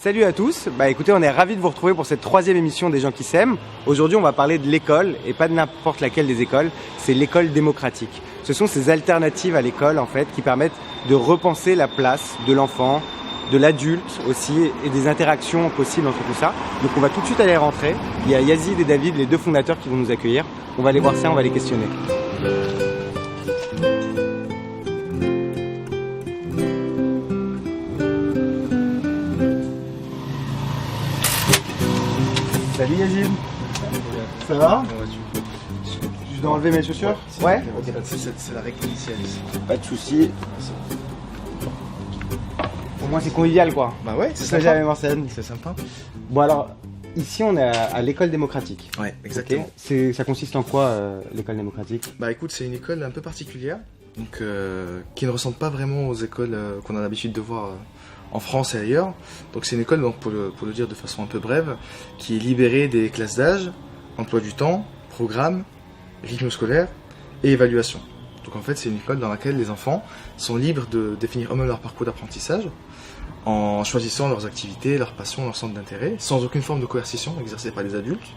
Salut à tous, écoutez, on est ravis de vous retrouver pour cette 3e émission des gens qui s'aiment. Aujourd'hui on va parler de l'école, et pas de n'importe laquelle des écoles, c'est l'école démocratique. Ce sont ces alternatives à l'école en fait qui permettent de repenser la place de l'enfant, de l'adulte aussi, et des interactions possibles entre tout ça. Donc on va tout de suite aller rentrer, il y a Yazid et David, les deux fondateurs qui vont nous accueillir. On va aller voir ça, on va les questionner. Salut Yazid. Ça va? Je dois enlever mes chaussures? Ouais. C'est la règle initiale ici. Pas de soucis. Au moins c'est convivial quoi. Bah ouais, c'est ça que j'avais en scène. C'est sympa. Bon alors, ici on est à l'école démocratique. Ouais, exactement. Okay. Ça consiste en quoi l'école démocratique? Bah écoute, c'est une école un peu particulière, donc qui ne ressemble pas vraiment aux écoles qu'on a l'habitude de voir en France et ailleurs. Donc c'est une école, donc, pour le dire de façon un peu brève, qui est libérée des classes d'âge, emploi du temps, programme, rythme scolaire et évaluation. Donc en fait c'est une école dans laquelle les enfants sont libres de définir eux-mêmes leur parcours d'apprentissage en choisissant leurs activités, leurs passions, leurs centres d'intérêt, sans aucune forme de coercition exercée par les adultes.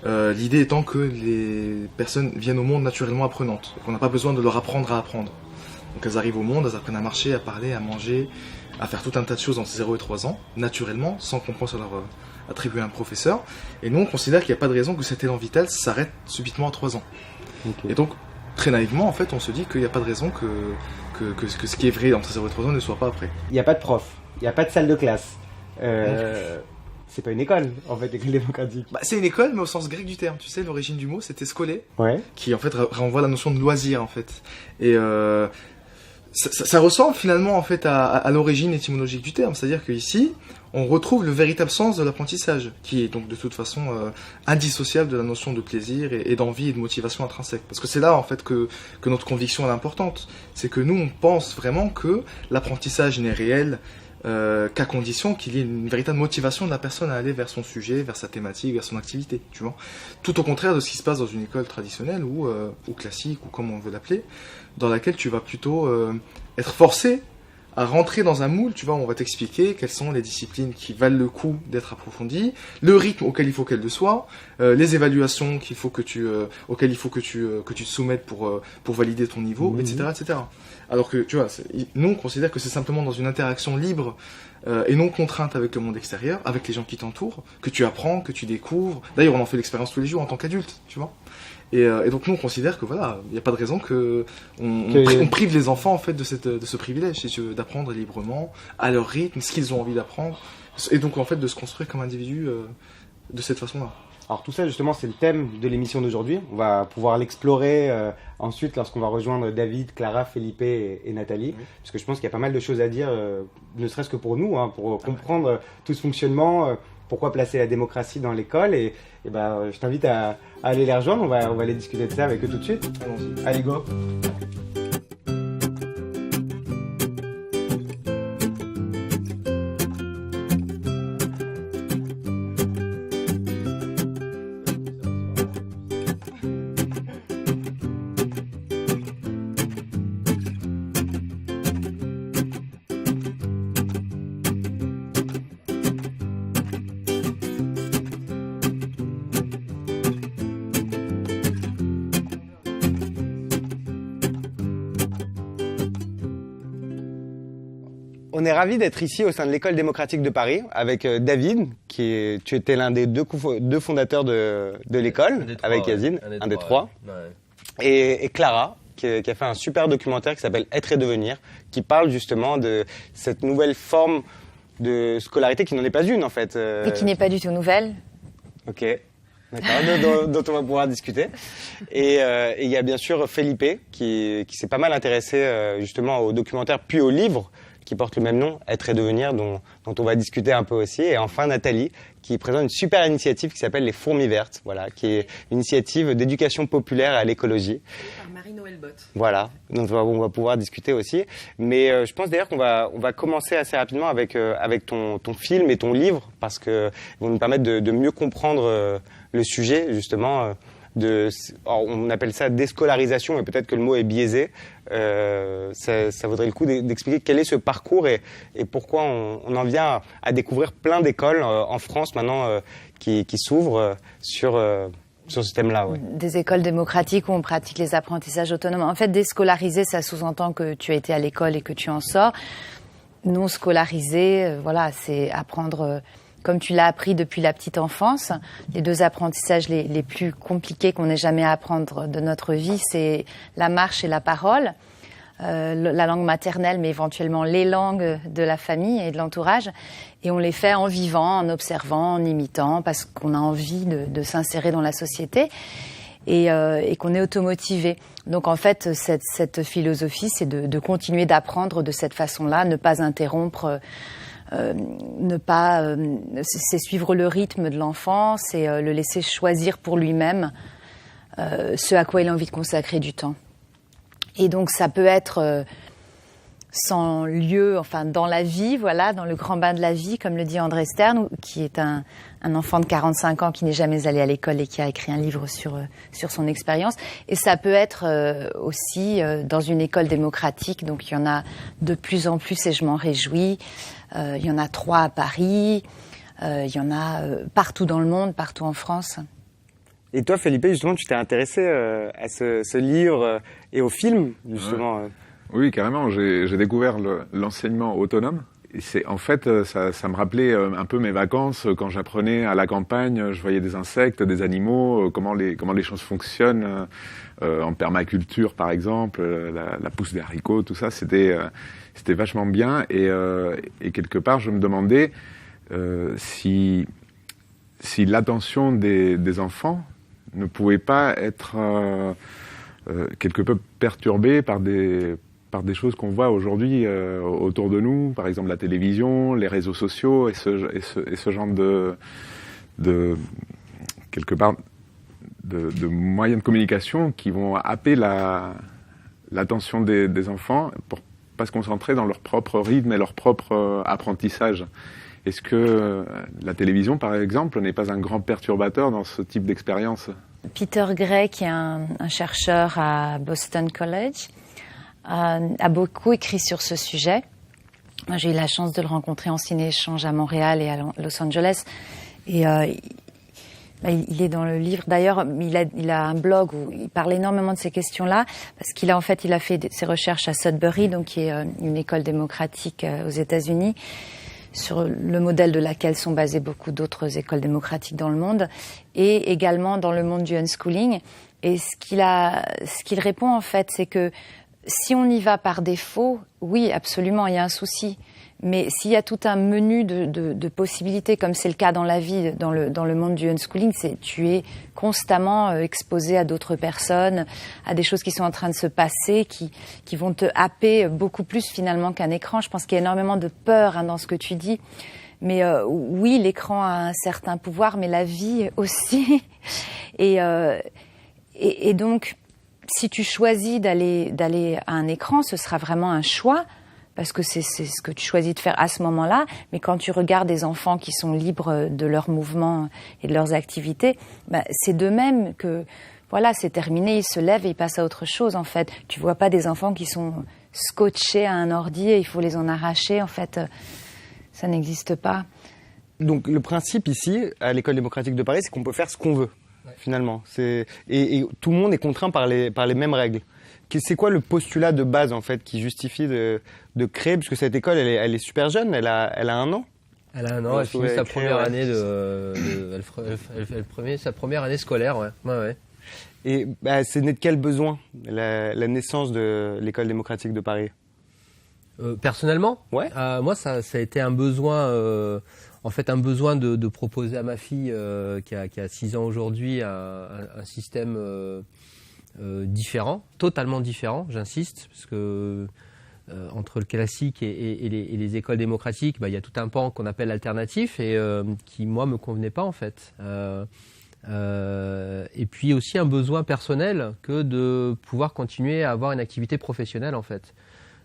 L'idée étant que les personnes viennent au monde naturellement apprenantes, qu'on n'a pas besoin de leur apprendre à apprendre. Donc elles arrivent au monde, elles apprennent à marcher, à parler, à manger, à faire tout un tas de choses entre 0 et 3 ans, naturellement, sans qu'on pense à leur attribuer un professeur. Et nous, on considère qu'il n'y a pas de raison que cet élan vital s'arrête subitement à 3 ans. Okay. Et donc, très naïvement, en fait, on se dit qu'il n'y a pas de raison que ce qui est vrai entre 0 et 3 ans ne soit pas après. Il n'y a pas de prof, il n'y a pas de salle de classe. C'est pas une école, en fait, l'école démocratique. Bah, c'est une école, mais au sens grec du terme. Tu sais, l'origine du mot, c'était scolé, ouais. Qui, en fait, renvoie à la notion de loisir, en fait. Et ça ressemble finalement en fait à l'origine étymologique du terme, c'est-à-dire qu'ici on retrouve le véritable sens de l'apprentissage, qui est donc de toute façon indissociable de la notion de plaisir et d'envie et de motivation intrinsèque. Parce que c'est là en fait que notre conviction est importante, c'est que nous on pense vraiment que l'apprentissage n'est réel qu'à condition qu'il y ait une véritable motivation de la personne à aller vers son sujet, vers sa thématique, vers son activité, tu vois. Tout au contraire de ce qui se passe dans une école traditionnelle ou classique, ou comme on veut l'appeler, dans laquelle tu vas plutôt être forcé à rentrer dans un moule, tu vois, où on va t'expliquer quelles sont les disciplines qui valent le coup d'être approfondies, le rythme auquel il faut qu'elles le soient, les évaluations auxquelles il faut que tu te soumettes pour valider ton niveau, etc., etc. Alors que, tu vois, nous on considère que c'est simplement dans une interaction libre et non contrainte avec le monde extérieur, avec les gens qui t'entourent, que tu apprends, que tu découvres. D'ailleurs, on en fait l'expérience tous les jours en tant qu'adulte, tu vois. Et donc nous on considère que voilà, il n'y a pas de raison on prive les enfants en fait de ce privilège, si tu veux, d'apprendre librement, à leur rythme, ce qu'ils ont envie d'apprendre, et donc en fait de se construire comme individu de cette façon-là. Alors tout ça justement c'est le thème de l'émission d'aujourd'hui, on va pouvoir l'explorer ensuite lorsqu'on va rejoindre David, Clara, Felipe et Nathalie, oui. Parce que je pense qu'il y a pas mal de choses à dire, ne serait-ce que pour nous, pour comprendre tout ce fonctionnement, pourquoi placer la démocratie dans l'école, et je t'invite à aller les rejoindre, on va aller discuter de ça avec eux tout de suite. Allons-y. Allez go. On est ravis d'être ici au sein de l'école démocratique de Paris avec David, tu étais l'un des deux fondateurs de l'école, avec Yazid, un des trois. Ouais. Et Clara, qui a fait un super documentaire qui s'appelle Être et devenir, qui parle justement de cette nouvelle forme de scolarité qui n'en est pas une en fait. Et qui n'est pas du tout nouvelle. Ok. D'accord, dont on va pouvoir discuter. Et il y a bien sûr Felipe qui s'est pas mal intéressé justement au documentaire puis au livre qui porte le même nom, Être et devenir, dont on va discuter un peu aussi. Et enfin Nathalie, qui présente une super initiative qui s'appelle les Fourmis Vertes, voilà, qui est une initiative d'éducation populaire à l'écologie. Par Marie-Noël Bott. Voilà, dont on va pouvoir discuter aussi. Mais je pense d'ailleurs qu'on va commencer assez rapidement avec ton film et ton livre, parce qu'ils vont nous permettre de mieux comprendre le sujet, justement. on appelle ça déscolarisation, mais peut-être que le mot est biaisé. Ça vaudrait le coup d'expliquer quel est ce parcours et pourquoi on en vient à découvrir plein d'écoles en France maintenant qui s'ouvrent sur ce thème-là. Ouais. Des écoles démocratiques où on pratique les apprentissages autonomes. En fait, déscolariser, ça sous-entend que tu as été à l'école et que tu en sors. Non scolarisé, voilà, c'est apprendre comme tu l'as appris depuis la petite enfance. Les deux apprentissages les plus compliqués qu'on ait jamais à apprendre de notre vie, c'est la marche et la parole. La langue maternelle, mais éventuellement les langues de la famille et de l'entourage. Et on les fait en vivant, en observant, en imitant, parce qu'on a envie de s'insérer dans la société et qu'on est automotivé. Donc en fait, cette philosophie, c'est de continuer d'apprendre de cette façon-là, ne pas interrompre, c'est suivre le rythme de l'enfant, c'est le laisser choisir pour lui-même ce à quoi il a envie de consacrer du temps. Et donc ça peut être sans lieu, enfin dans la vie, voilà, dans le grand bain de la vie, comme le dit André Stern, qui est un enfant de 45 ans qui n'est jamais allé à l'école et qui a écrit un livre sur son expérience. Et ça peut être aussi dans une école démocratique, donc il y en a de plus en plus et je m'en réjouis. Il y en a 3 à Paris, il y en a partout dans le monde, partout en France. Et toi, Felipe, justement, tu t'es intéressé à ce livre et au film, justement. Ouais. Oui, carrément. J'ai découvert l'enseignement autonome. En fait, ça me rappelait un peu mes vacances quand j'apprenais à la campagne. Je voyais des insectes, des animaux, comment les choses fonctionnent en permaculture, par exemple, la pousse des haricots, tout ça. C'était vachement bien. Et quelque part, je me demandais si l'attention des enfants ne pouvait pas être quelque peu perturbée par des choses qu'on voit aujourd'hui autour de nous, par exemple la télévision, les réseaux sociaux et ce genre de quelque part de moyens de communication qui vont happer l'attention des enfants pour pas se concentrer dans leur propre rythme et leur propre apprentissage. Est-ce que la télévision, par exemple, n'est pas un grand perturbateur dans ce type d'expérience ? Peter Gray, qui est un chercheur à Boston College, a beaucoup écrit sur ce sujet. Moi, j'ai eu la chance de le rencontrer en ciné-échange à Montréal et à Los Angeles. Et il est dans le livre. D'ailleurs, il a un blog où il parle énormément de ces questions-là, parce qu'il a fait ses recherches à Sudbury, donc qui est une école démocratique aux États-Unis, sur le modèle de laquelle sont basées beaucoup d'autres écoles démocratiques dans le monde, et également dans le monde du unschooling. Et ce qu'il répond en fait, c'est que si on y va par défaut, oui, absolument, il y a un souci. Mais s'il y a tout un menu de possibilités, comme c'est le cas dans la vie, dans le monde du unschooling, tu es constamment exposé à d'autres personnes, à des choses qui sont en train de se passer, qui vont te happer beaucoup plus finalement qu'un écran. Je pense qu'il y a énormément de peur dans ce que tu dis. Mais oui, l'écran a un certain pouvoir, mais la vie aussi. Et donc, si tu choisis d'aller à un écran, ce sera vraiment un choix, parce que c'est ce que tu choisis de faire à ce moment-là. Mais quand tu regardes des enfants qui sont libres de leurs mouvements et de leurs activités, c'est d'eux-mêmes que, voilà, c'est terminé, ils se lèvent et ils passent à autre chose, en fait. Tu vois pas des enfants qui sont scotchés à un ordi et il faut les en arracher, en fait. Ça n'existe pas. Donc, le principe ici, à l'École démocratique de Paris, c'est qu'on peut faire ce qu'on veut, finalement. Et tout le monde est contraint par les mêmes règles. C'est quoi le postulat de base, en fait, qui justifie de créer, puisque cette école, elle est super jeune, elle a 1 an. Elle a 1 an, elle finit sa première année sa première année scolaire, ouais. Et c'est né de quel besoin, la naissance de l'École démocratique de Paris ? Personnellement, ouais. Moi, ça a été un besoin, un besoin de proposer à ma fille, qui a 6 ans aujourd'hui, un système différent, totalement différent, j'insiste, parce que entre le classique et les écoles démocratiques, il y a tout un pan qu'on appelle alternatif et qui, moi, me convenait pas en fait. Et puis aussi un besoin personnel que de pouvoir continuer à avoir une activité professionnelle en fait.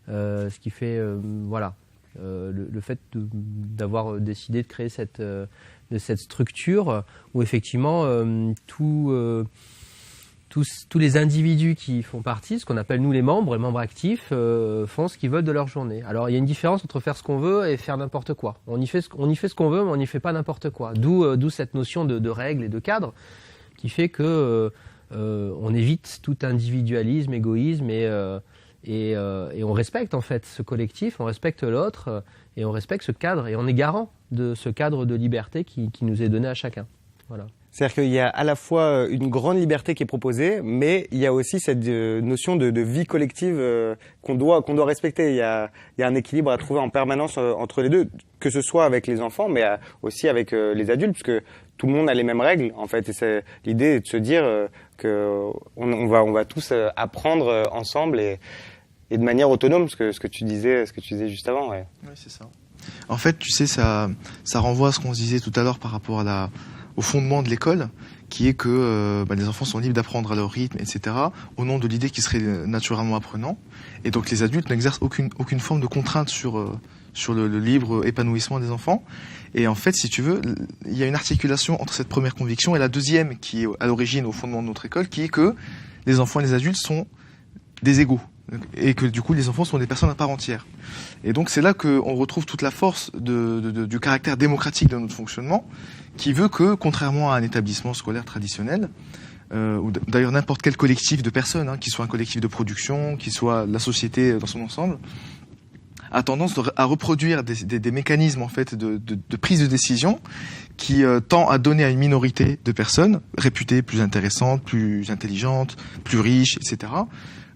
Ce qui fait, le fait d'avoir décidé de créer cette structure où effectivement tous les individus qui font partie, ce qu'on appelle nous les membres actifs, font ce qu'ils veulent de leur journée. Alors il y a une différence entre faire ce qu'on veut et faire n'importe quoi. On y fait ce qu'on veut, mais on n'y fait pas n'importe quoi. D'où cette notion de règles et de cadre qui fait que on évite tout individualisme, égoïsme et on respecte en fait ce collectif, on respecte l'autre et on respecte ce cadre et on est garant de ce cadre de liberté qui nous est donné à chacun. Voilà. C'est-à-dire qu'il y a à la fois une grande liberté qui est proposée, mais il y a aussi cette notion de vie collective qu'on doit respecter. Il y a un équilibre à trouver en permanence entre les deux, que ce soit avec les enfants, mais aussi avec les adultes, parce que tout le monde a les mêmes règles, en fait. Et c'est l'idée de se dire que on va tous apprendre ensemble et de manière autonome, ce que tu disais juste avant. Ouais. Oui, c'est ça. En fait, tu sais, ça renvoie à ce qu'on se disait tout à l'heure par rapport au fondement de l'école, qui est que les enfants sont libres d'apprendre à leur rythme, etc., au nom de l'idée qu'ils seraient naturellement apprenants. Et donc les adultes n'exercent aucune forme de contrainte sur le libre épanouissement des enfants. Et en fait, si tu veux, il y a une articulation entre cette première conviction et la deuxième, qui est à l'origine, au fondement de notre école, qui est que les enfants et les adultes sont des égaux. Et que du coup les enfants sont des personnes à part entière. Et donc c'est là qu'on retrouve toute la force du caractère démocratique de notre fonctionnement, qui veut que, contrairement à un établissement scolaire traditionnel, ou d'ailleurs n'importe quel collectif de personnes, qu'il soit un collectif de production, qu'il soit la société dans son ensemble, a tendance à reproduire des mécanismes en fait de prise de décision qui tend à donner à une minorité de personnes réputées plus intéressantes, plus intelligentes, plus riches, etc.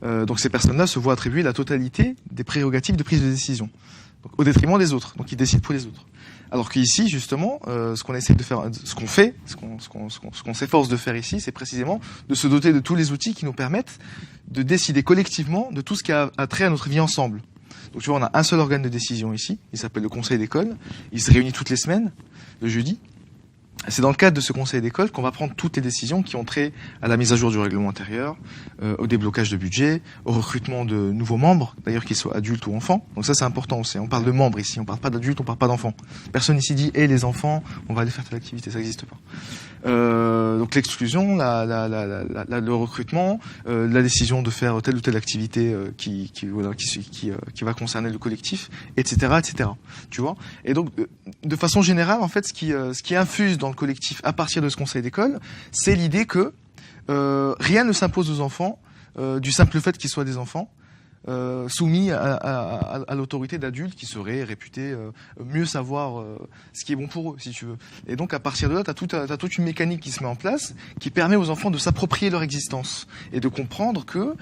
Donc ces personnes-là se voient attribuer la totalité des prérogatives de prise de décision, donc, au détriment des autres. Donc ils décident pour les autres. Alors qu'ici, justement, ce qu'on essaie de faire, ce qu'on s'efforce de faire ici, c'est précisément de se doter de tous les outils qui nous permettent de décider collectivement de tout ce qui a trait à notre vie ensemble. Donc tu vois, on a un seul organe de décision ici, il s'appelle le conseil d'école, il se réunit toutes les semaines, le jeudi. C'est dans le cadre de ce conseil d'école qu'on va prendre toutes les décisions qui ont trait à la mise à jour du règlement intérieur, au déblocage de budget, au recrutement de nouveaux membres, d'ailleurs qu'ils soient adultes ou enfants. Donc ça c'est important aussi. On parle de membres ici, on parle pas d'adultes, on parle pas d'enfants. Personne ici dit les enfants, on va aller faire telle activité, ça n'existe pas. Donc l'exclusion, le recrutement, la décision de faire telle ou telle activité qui va concerner le collectif, etc., etc. Tu vois. Et donc de façon générale, en fait, ce qui infuse dans le collectif à partir de ce conseil d'école, c'est l'idée que rien ne s'impose aux enfants du simple fait qu'ils soient des enfants, soumis à l'autorité d'adultes qui seraient réputés mieux savoir ce qui est bon pour eux, si tu veux. Et donc à partir de là, t'as toute une mécanique qui se met en place qui permet aux enfants de s'approprier leur existence et de comprendre que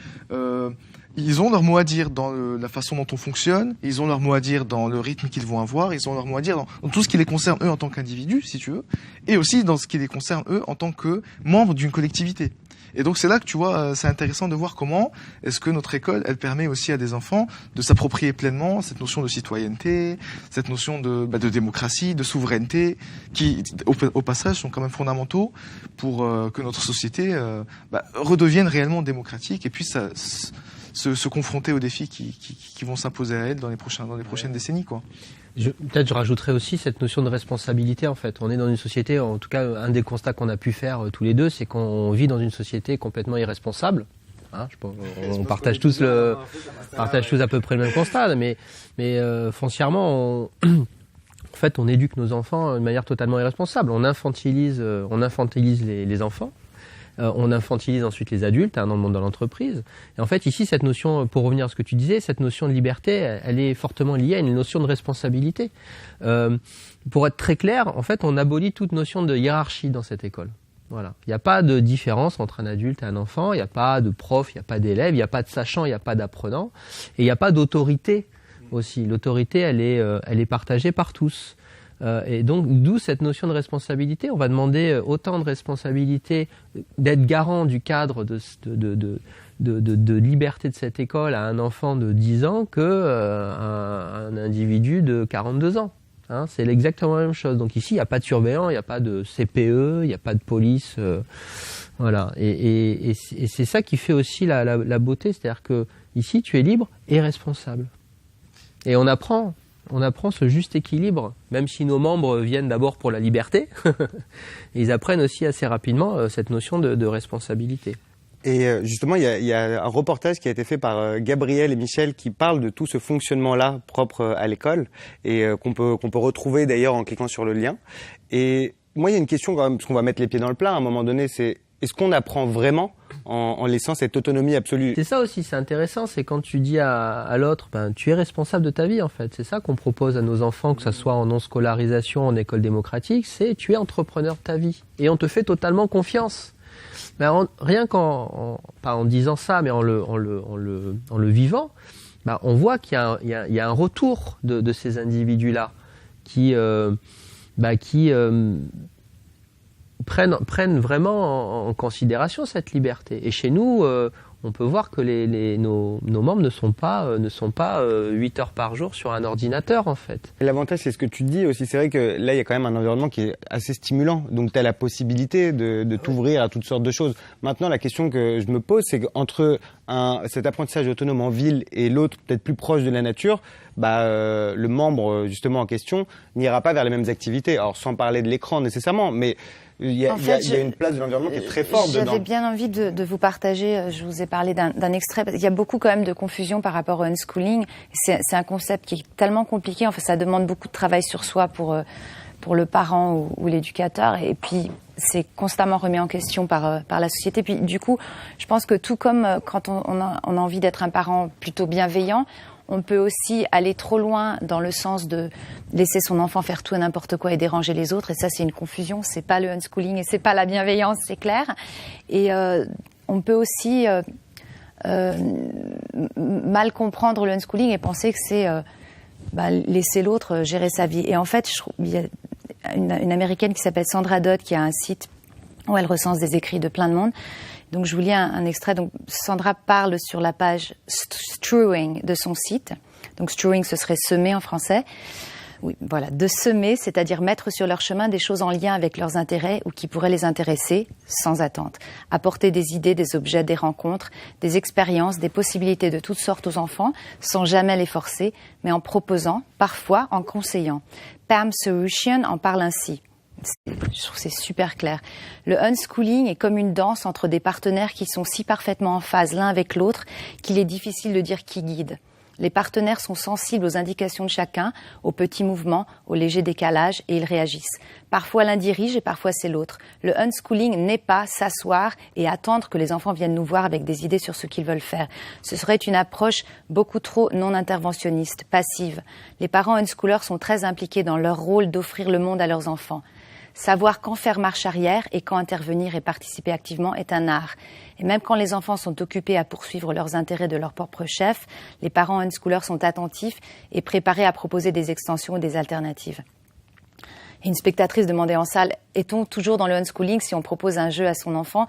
ils ont leur mot à dire dans la façon dont on fonctionne, ils ont leur mot à dire dans le rythme qu'ils vont avoir, ils ont leur mot à dire dans tout ce qui les concerne eux en tant qu'individus, si tu veux, et aussi dans ce qui les concerne eux en tant que membres d'une collectivité. Et donc c'est là que tu vois, c'est intéressant de voir comment est-ce que notre école, elle permet aussi à des enfants de s'approprier pleinement cette notion de citoyenneté, cette notion de démocratie, de souveraineté, qui au passage sont quand même fondamentaux pour que notre société redevienne réellement démocratique et puisse se confronter aux défis qui vont s'imposer à elle dans les prochaines décennies, quoi. Peut-être je rajouterais aussi cette notion de responsabilité, en fait. On est dans une société, en tout cas, un des constats qu'on a pu faire tous les deux, c'est qu'on vit dans une société complètement irresponsable. Hein, on partage tous à peu près le même constat, mais foncièrement, en fait, on éduque nos enfants de manière totalement irresponsable. On infantilise les enfants. On infantilise ensuite les adultes dans le monde de l'entreprise. Et en fait, ici, cette notion, pour revenir à ce que tu disais, cette notion de liberté, elle est fortement liée à une notion de responsabilité. Pour être très clair, en fait, on abolit toute notion de hiérarchie dans cette école. Voilà. Il n'y a pas de différence entre un adulte et un enfant, il n'y a pas de prof, il n'y a pas d'élève, il n'y a pas de sachant, il n'y a pas d'apprenant, et il n'y a pas d'autorité aussi. L'autorité, elle est partagée par tous. Et donc, d'où cette notion de responsabilité. On va demander autant de responsabilité d'être garant du cadre de liberté de cette école à un enfant de 10 ans un individu de 42 ans. Hein, c'est exactement la même chose. Donc ici, il n'y a pas de surveillant, il n'y a pas de CPE, il n'y a pas de police. Voilà. Et c'est ça qui fait aussi la beauté. C'est-à-dire que ici, tu es libre et responsable. Et on apprend ce juste équilibre, même si nos membres viennent d'abord pour la liberté, ils apprennent aussi assez rapidement cette notion de responsabilité. Et justement, il y a un reportage qui a été fait par Gabriel et Michel qui parle de tout ce fonctionnement-là propre à l'école et qu'on peut retrouver d'ailleurs en cliquant sur le lien. Et moi, il y a une question quand même, parce qu'on va mettre les pieds dans le plat à un moment donné, c'est est-ce qu'on apprend vraiment en laissant cette autonomie absolue? C'est ça aussi, c'est intéressant, c'est quand tu dis à l'autre, tu es responsable de ta vie en fait. C'est ça qu'on propose à nos enfants, que ce soit en non-scolarisation, en école démocratique, c'est tu es entrepreneur de ta vie. Et on te fait totalement confiance. Rien pas en disant ça, mais en le vivant, on voit qu'il y a un retour de ces individus-là qui prennent vraiment en considération cette liberté. Et chez nous, on peut voir que nos membres ne sont pas 8 heures par jour sur un ordinateur, en fait. L'avantage, c'est ce que tu dis aussi. C'est vrai que là, il y a quand même un environnement qui est assez stimulant. Donc, tu as la possibilité de t'ouvrir à toutes sortes de choses. Maintenant, la question que je me pose, c'est qu'entre cet apprentissage autonome en ville et l'autre, peut-être plus proche de la nature, le membre, justement, en question, n'ira pas vers les mêmes activités. Alors, sans parler de l'écran nécessairement, mais il y a une place de l'environnement qui est très forte dedans. J'avais bien envie de vous partager, je vous ai parlé d'un extrait, il y a beaucoup quand même de confusion par rapport au unschooling. C'est un concept qui est tellement compliqué, en fait ça demande beaucoup de travail sur soi pour le parent ou l'éducateur, et puis c'est constamment remis en question par la société. Puis du coup, je pense que tout comme quand on a envie d'être un parent plutôt bienveillant, on peut aussi aller trop loin dans le sens de laisser son enfant faire tout et n'importe quoi et déranger les autres. Et ça, c'est une confusion. C'est pas le unschooling et c'est pas la bienveillance, c'est clair. Et on peut aussi mal comprendre le unschooling et penser que c'est laisser l'autre gérer sa vie. Et en fait, il y a une Américaine qui s'appelle Sandra Dodd qui a un site où elle recense des écrits de plein de monde. Donc je vous lis un extrait. Donc Sandra parle sur la page strewing de son site. Donc strewing, ce serait semer en français. Oui, voilà, de semer, c'est-à-dire mettre sur leur chemin des choses en lien avec leurs intérêts ou qui pourraient les intéresser sans attente. Apporter des idées, des objets, des rencontres, des expériences, des possibilités de toutes sortes aux enfants sans jamais les forcer, mais en proposant, parfois en conseillant. Pam Solution en parle ainsi. Je trouve que c'est super clair. Le unschooling est comme une danse entre des partenaires qui sont si parfaitement en phase l'un avec l'autre qu'il est difficile de dire qui guide. Les partenaires sont sensibles aux indications de chacun, aux petits mouvements, aux légers décalages et ils réagissent. Parfois l'un dirige et parfois c'est l'autre. Le unschooling n'est pas s'asseoir et attendre que les enfants viennent nous voir avec des idées sur ce qu'ils veulent faire. Ce serait une approche beaucoup trop non interventionniste, passive. Les parents unschoolers sont très impliqués dans leur rôle d'offrir le monde à leurs enfants. Savoir quand faire marche arrière et quand intervenir et participer activement est un art. Et même quand les enfants sont occupés à poursuivre leurs intérêts de leur propre chef, les parents unschoolers sont attentifs et préparés à proposer des extensions ou des alternatives. Et une spectatrice demandait en salle, est-on toujours dans le unschooling si on propose un jeu à son enfant ?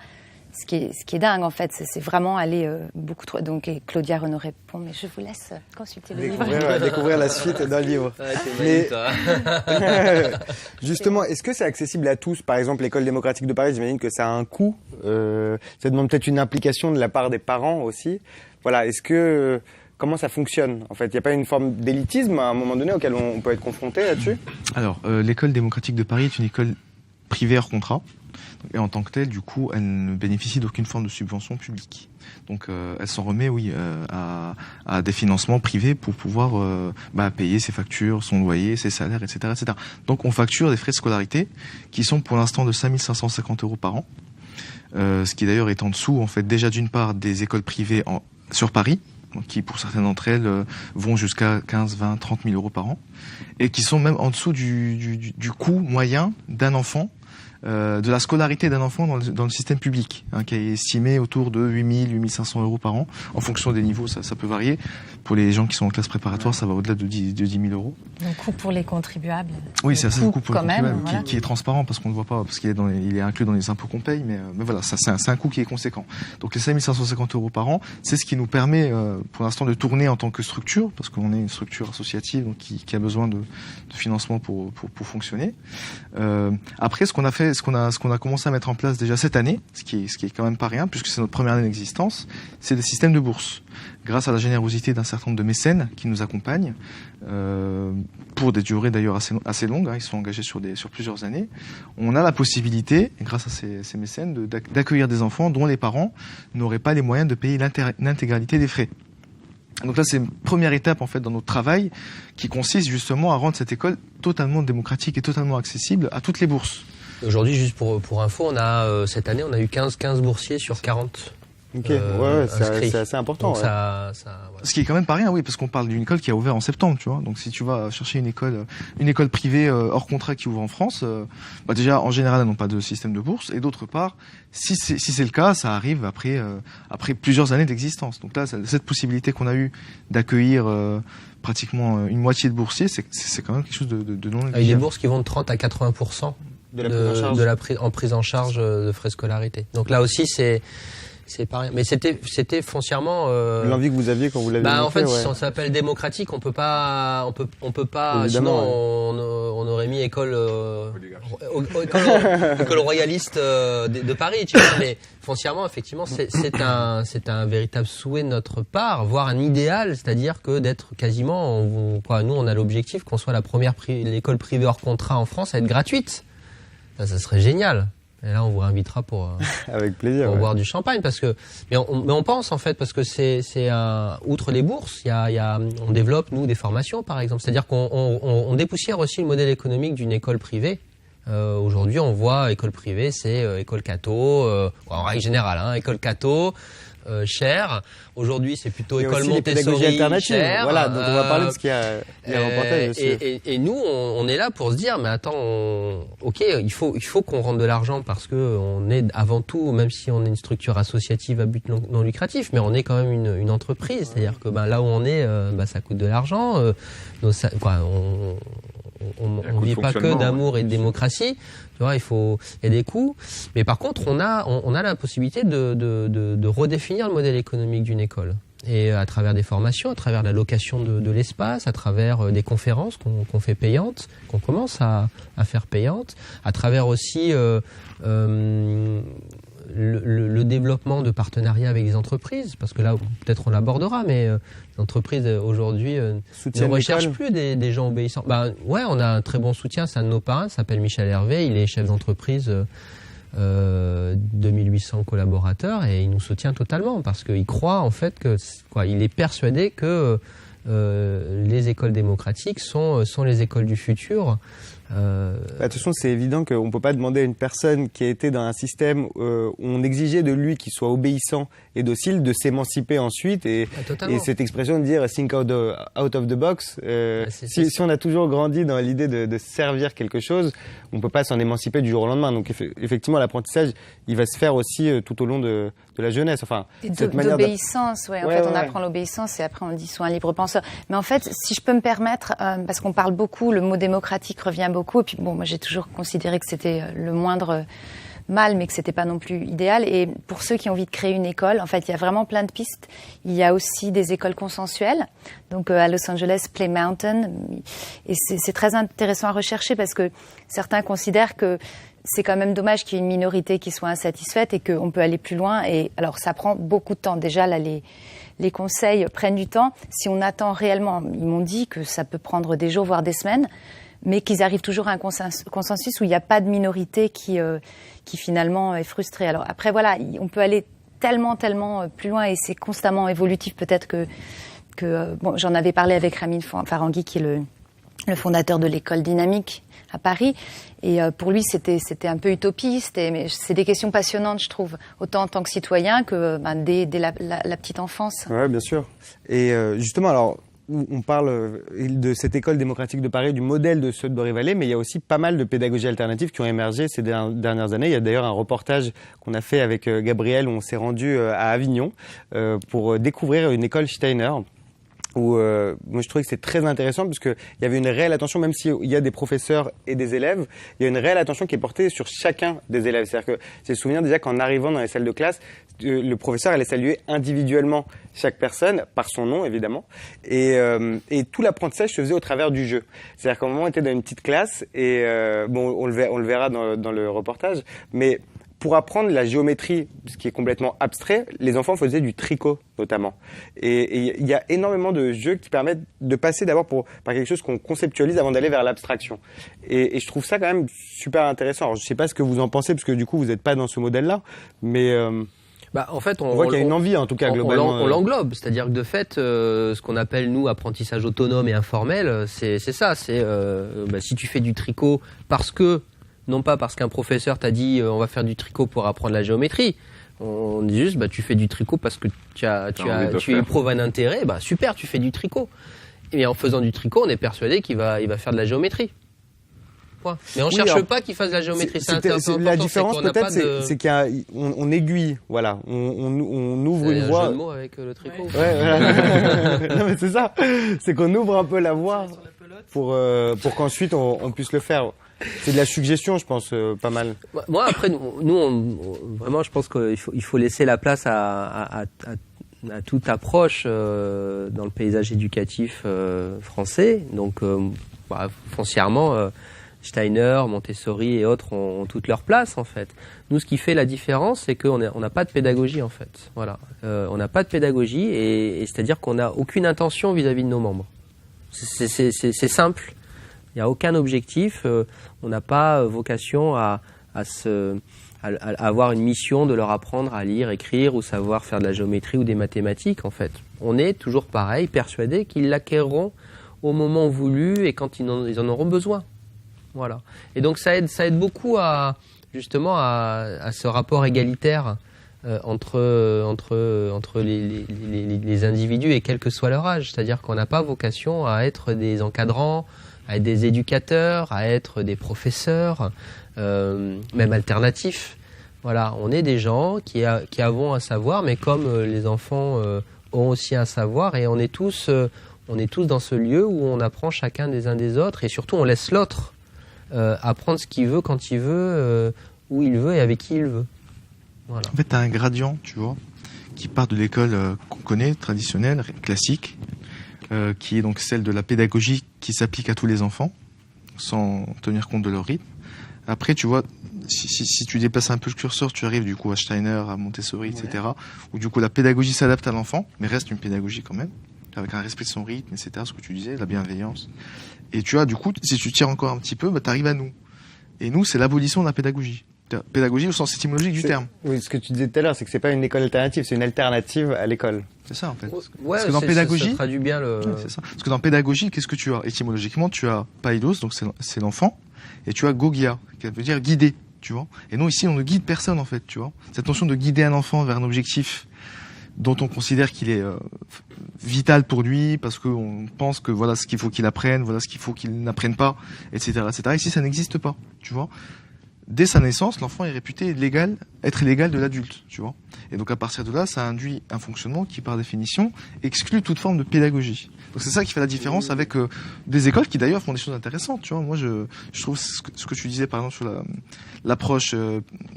Ce qui est dingue, en fait, c'est vraiment aller beaucoup trop... Donc, et Claudia Renaud répond, mais je vous laisse consulter le livre. Découvrir la suite d'un livre. Mais... Justement, est-ce que c'est accessible à tous? Par exemple, l'école démocratique de Paris, j'imagine que ça a un coût. Ça demande peut-être une implication de la part des parents aussi. Voilà, comment ça fonctionne? En fait, il n'y a pas une forme d'élitisme à un moment donné auquel on peut être confronté là-dessus? Alors, l'école démocratique de Paris est une école privée hors contrat. Et en tant que telle, du coup, elle ne bénéficie d'aucune forme de subvention publique. Donc, elle s'en remet, à des financements privés pour pouvoir payer ses factures, son loyer, ses salaires, etc., etc. Donc, on facture des frais de scolarité qui sont pour l'instant de 5 550 € par an. Ce qui d'ailleurs est en dessous, en fait, déjà d'une part des écoles privées sur Paris, qui pour certaines d'entre elles vont jusqu'à 15, 20, 30 000 € par an, et qui sont même en dessous du coût moyen d'un enfant, de la scolarité d'un enfant dans le système public, qui est estimé autour de 8 000, 8 500 € par an. En fonction des niveaux, ça peut varier. Pour les gens qui sont en classe préparatoire, ça va au-delà de 10 000 €. Donc, coût pour les contribuables. Oui, c'est assez le coût pour les contribuables, voilà. qui est transparent parce qu'on ne le voit pas, parce qu'il est inclus dans les impôts qu'on paye, mais voilà, c'est un coût qui est conséquent. Donc les 5 550 € par an, c'est ce qui nous permet pour l'instant de tourner en tant que structure, parce qu'on est une structure associative donc qui a besoin de financement pour fonctionner. Après, ce qu'on a fait, ce qu'on a commencé à mettre en place déjà cette année, ce qui est quand même pas rien, puisque c'est notre première année d'existence, c'est des systèmes de bourse. Grâce à la générosité d'un certain nombre de mécènes qui nous accompagnent, pour des durées d'ailleurs assez longues, ils sont engagés sur plusieurs années, on a la possibilité, grâce à ces mécènes, d'accueillir des enfants dont les parents n'auraient pas les moyens de payer l'intégralité des frais. Donc là, c'est une première étape en fait dans notre travail qui consiste justement à rendre cette école totalement démocratique et totalement accessible à toutes les bourses. Aujourd'hui, juste pour info, cette année, on a eu 15 boursiers sur 40. Ok, c'est assez important. Donc ouais. voilà. Ce qui est quand même pas rien, oui, parce qu'on parle d'une école qui a ouvert en septembre, tu vois. Donc si tu vas chercher une école privée hors contrat qui ouvre en France, déjà en général elles n'ont pas de système de bourse, et d'autre part, si c'est le cas, ça arrive après plusieurs années d'existence. Donc là, cette possibilité qu'on a eue d'accueillir pratiquement une moitié de boursiers, c'est quand même quelque chose de non négligeable. Avec des bourses qui vont de 30 à 80% en prise en charge de frais scolarité. Donc là aussi, c'est pas rien. Mais c'était foncièrement L'envie que vous aviez quand vous l'avez en fait, ouais. si on s'appelle démocratique, on peut pas Évidemment, sinon ouais. on aurait mis école royaliste de Paris, tu vois. Mais foncièrement, effectivement, c'est un véritable souhait de notre part, voire un idéal, c'est-à-dire que d'être quasiment nous on a l'objectif qu'on soit l'école privée hors contrat en France à être gratuite. Ça serait génial. Et là, on vous invitera pour avec plaisir, pour boire du champagne, parce que mais on pense en fait, parce que c'est outre les bourses, on développe nous des formations par exemple, c'est-à-dire qu'on dépoussière aussi le modèle économique d'une école privée. Aujourd'hui, on voit école privée, c'est école catho, en règle générale, école catho. Cher. Aujourd'hui, c'est plutôt école Montessori, cher. Voilà, donc on va parler de ce qu'il y a un reportage dessus. Et nous, on est là pour se dire, mais attends, il faut qu'on rentre de l'argent parce que on est avant tout, même si on est une structure associative à but non lucratif, mais on est quand même une entreprise. C'est-à-dire que là où on est, ça coûte de l'argent. On vit pas que d'amour et de démocratie. Tu vois, il y a des coûts. Mais par contre, on a la possibilité de redéfinir le modèle économique d'une école. Et à travers des formations, à travers la location de l'espace, à travers des conférences qu'on fait payantes, qu'on commence à faire payantes, à travers aussi le développement de partenariats avec des entreprises, parce que là, peut-être on l'abordera, mais les entreprises aujourd'hui ne recherchent plus des gens obéissants. On a un très bon soutien, c'est un de nos parrains, s'appelle Michel Hervé, il est chef d'entreprise, 2800 collaborateurs, et il nous soutient totalement, parce qu'il croit en fait il est persuadé que les écoles démocratiques sont les écoles du futur. De toute façon, c'est évident qu'on ne peut pas demander à une personne qui a été dans un système où on exigeait de lui qu'il soit obéissant et docile de s'émanciper ensuite. Et cette expression de dire « think out of the box si on a toujours grandi dans l'idée de servir quelque chose, on ne peut pas s'en émanciper du jour au lendemain. Donc effectivement, l'apprentissage, il va se faire aussi tout au long de la jeunesse. Enfin, d'obéissance, En fait, on apprend l'obéissance et après on dit « sois un libre penseur ». Mais en fait, si je peux me permettre, parce qu'on parle beaucoup, le mot démocratique revient beaucoup. Et puis moi j'ai toujours considéré que c'était le moindre mal, mais que c'était pas non plus idéal. Et pour ceux qui ont envie de créer une école, en fait, il y a vraiment plein de pistes. Il y a aussi des écoles consensuelles. Donc à Los Angeles, Play Mountain. Et c'est très intéressant à rechercher parce que certains considèrent que c'est quand même dommage qu'il y ait une minorité qui soit insatisfaite et qu'on peut aller plus loin. Et alors ça prend beaucoup de temps. Déjà là, les conseils prennent du temps. Si on attend réellement, ils m'ont dit que ça peut prendre des jours, voire des semaines, mais qu'ils arrivent toujours à un consensus où il n'y a pas de minorité qui finalement est frustrée. Alors après, voilà, on peut aller tellement plus loin et c'est constamment évolutif. Peut-être que j'en avais parlé avec Ramin Farangui, qui est le fondateur de l'école dynamique à Paris. Et pour lui, c'était un peu utopiste. Mais c'est des questions passionnantes, je trouve, autant en tant que citoyen que dès la petite enfance. Ouais, bien sûr. Et justement, alors, on parle de cette école démocratique de Paris, du modèle de Sudbury-Valley, mais il y a aussi pas mal de pédagogies alternatives qui ont émergé ces dernières années. Il y a d'ailleurs un reportage qu'on a fait avec Gabriel où on s'est rendu à Avignon pour découvrir une école Steiner. où moi je trouvais que c'est très intéressant parce que il y avait une réelle attention, même s'il y a des professeurs et des élèves, il y a une réelle attention qui est portée sur chacun des élèves. C'est-à-dire que j'ai le souvenir déjà qu'en arrivant dans les salles de classe, le professeur allait saluer individuellement chaque personne par son nom évidemment, et tout l'apprentissage se faisait au travers du jeu. C'est-à-dire qu'à un moment on était dans une petite classe et bon on le verra dans le reportage, mais pour apprendre la géométrie, ce qui est complètement abstrait, les enfants faisaient du tricot notamment. Et il y a énormément de jeux qui permettent de passer d'abord par quelque chose qu'on conceptualise avant d'aller vers l'abstraction. Et je trouve ça quand même super intéressant. Alors, je ne sais pas ce que vous en pensez, parce que du coup vous n'êtes pas dans ce modèle-là, mais en fait, on voit qu'il y a une envie en tout cas globalement. On l'englobe, c'est-à-dire que de fait, ce qu'on appelle nous apprentissage autonome et informel, c'est ça. C'est si tu fais du tricot non pas parce qu'un professeur t'a dit on va faire du tricot pour apprendre la géométrie. On dit juste tu fais du tricot parce que tu éprouves un intérêt. Super, tu fais du tricot. Et en faisant du tricot, on est persuadé qu'il va faire de la géométrie. Point. Mais on cherche pas qu'il fasse de la géométrie. La différence peut-être, c'est qu'on aiguille. Voilà, on ouvre une voie. Un jeu de mots avec le tricot. Ouais, voilà. Non, mais c'est ça. C'est qu'on ouvre un peu la voie pour qu'ensuite on puisse le faire. C'est de la suggestion, je pense, pas mal. Moi, après, nous, vraiment, je pense qu'il faut laisser la place à toute approche dans le paysage éducatif français. Donc, foncièrement, Steiner, Montessori et autres ont toute leur place, en fait. Nous, ce qui fait la différence, c'est qu'on n'a pas de pédagogie, en fait. Voilà. On n'a pas de pédagogie, et c'est-à-dire qu'on n'a aucune intention vis-à-vis de nos membres. C'est simple. Il n'y a aucun objectif, on n'a pas vocation à avoir une mission de leur apprendre à lire, écrire ou savoir faire de la géométrie ou des mathématiques en fait. On est toujours pareil, persuadé qu'ils l'acquerront au moment voulu et quand ils en auront besoin. Voilà. Et donc ça aide beaucoup à ce rapport égalitaire entre les individus et quel que soit leur âge. C'est-à-dire qu'on n'a pas vocation à être des encadrants, à être des éducateurs, à être des professeurs, même alternatifs. Voilà, on est des gens qui avons un savoir, mais comme les enfants ont aussi un savoir, et on est tous dans ce lieu où on apprend chacun des uns des autres, et surtout on laisse l'autre apprendre ce qu'il veut, quand il veut, où il veut et avec qui il veut. Voilà. En fait, tu as un gradient, tu vois, qui part de l'école qu'on connaît, traditionnelle, classique, qui est donc celle de la pédagogie qui s'applique à tous les enfants, sans tenir compte de leur rythme. Après, tu vois, si tu déplaces un peu le curseur, tu arrives du coup à Steiner, à Montessori, etc., où du coup la pédagogie s'adapte à l'enfant, mais reste une pédagogie quand même, avec un respect de son rythme, etc., ce que tu disais, la bienveillance. Et tu vois, du coup, si tu tires encore un petit peu, tu arrives à nous. Et nous, c'est l'abolition de la pédagogie. Pédagogie au sens étymologique du terme. Oui, ce que tu disais tout à l'heure, c'est que c'est pas une école alternative, c'est une alternative à l'école. C'est ça en fait. Ouais, parce que dans pédagogie, ça traduit bien le. Ouais, c'est ça. Parce que dans pédagogie, qu'est-ce que tu as étymologiquement? Tu as paidos, donc c'est l'enfant, et tu as gogia, qui veut dire guider, tu vois. Et nous ici, on ne guide personne en fait, tu vois. Cette notion de guider un enfant vers un objectif dont on considère qu'il est vital pour lui, parce qu'on pense que voilà ce qu'il faut qu'il apprenne, voilà ce qu'il faut qu'il n'apprenne pas, etc., etc. Ici, ça n'existe pas, tu vois. Dès sa naissance, l'enfant est réputé être l'égal de l'adulte, tu vois. Et donc à partir de là, ça induit un fonctionnement qui, par définition, exclut toute forme de pédagogie. Donc c'est ça qui fait la différence avec des écoles qui d'ailleurs font des choses intéressantes, tu vois. Moi, je trouve ce que tu disais par exemple sur l'approche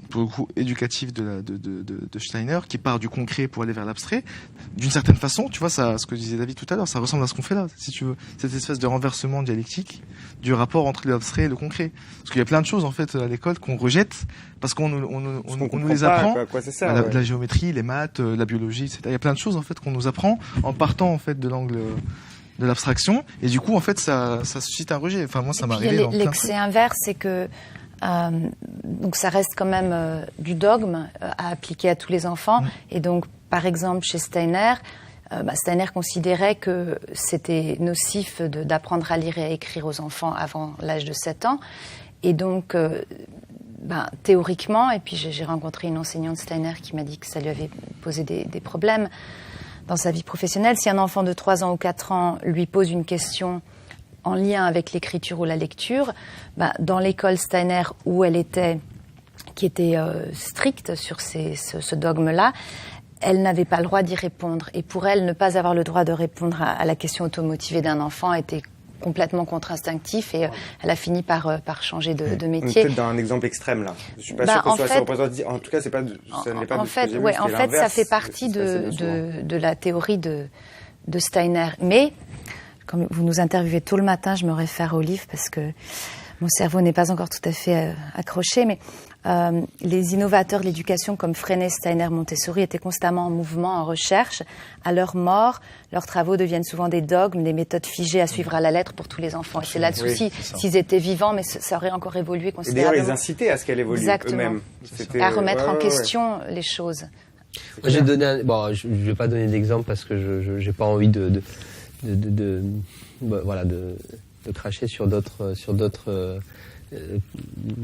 pour le coup éducative de Steiner, qui part du concret pour aller vers l'abstrait. D'une certaine façon, tu vois, ça, ce que disait David tout à l'heure, ça ressemble à ce qu'on fait là, si tu veux, cette espèce de renversement dialectique du rapport entre l'abstrait et le concret. Parce qu'il y a plein de choses en fait à l'école qu'on rejette parce qu'on nous les apprend. Quoi, c'est ça, la géométrie, les maths, la biologie, etc. Il y a plein de choses en fait qu'on nous apprend en partant en fait de l'angle de l'abstraction, et du coup en fait ça suscite un rejet. Enfin moi ça m'est arrivé. L'excès inverse, c'est que donc ça reste quand même du dogme à appliquer à tous les enfants. Et donc par exemple chez Steiner, Steiner considérait que c'était nocif d'apprendre à lire et à écrire aux enfants avant l'âge de 7 ans. Et donc, théoriquement, et puis j'ai rencontré une enseignante Steiner qui m'a dit que ça lui avait posé des problèmes dans sa vie professionnelle. Si un enfant de 3 ans ou 4 ans lui pose une question en lien avec l'écriture ou la lecture, dans l'école Steiner où elle était, qui était stricte sur ce dogme-là, elle n'avait pas le droit d'y répondre. Et pour elle, ne pas avoir le droit de répondre à la question automotivée d'un enfant était complètement contre-instinctif et elle a fini par changer de métier. Peut-être dans un exemple extrême là. Je suis pas sûr que ce soit représentatif. En tout cas, ça n'est pas. En fait, ça fait partie de la théorie de Steiner. Mais comme vous nous interviewez tout le matin, je me réfère au livre parce que mon cerveau n'est pas encore tout à fait accroché, mais les innovateurs de l'éducation comme Freinet, Steiner, Montessori étaient constamment en mouvement, en recherche. À leur mort, leurs travaux deviennent souvent des dogmes, des méthodes figées à suivre à la lettre pour tous les enfants. Et c'est là le souci. S'ils étaient vivants, mais ça aurait encore évolué considérablement. Et d'ailleurs, ils incitaient à ce qu'elle évolue eux-mêmes. À remettre en question les choses. Moi, je ne vais pas donner d'exemple parce que je n'ai pas envie de cracher sur d'autres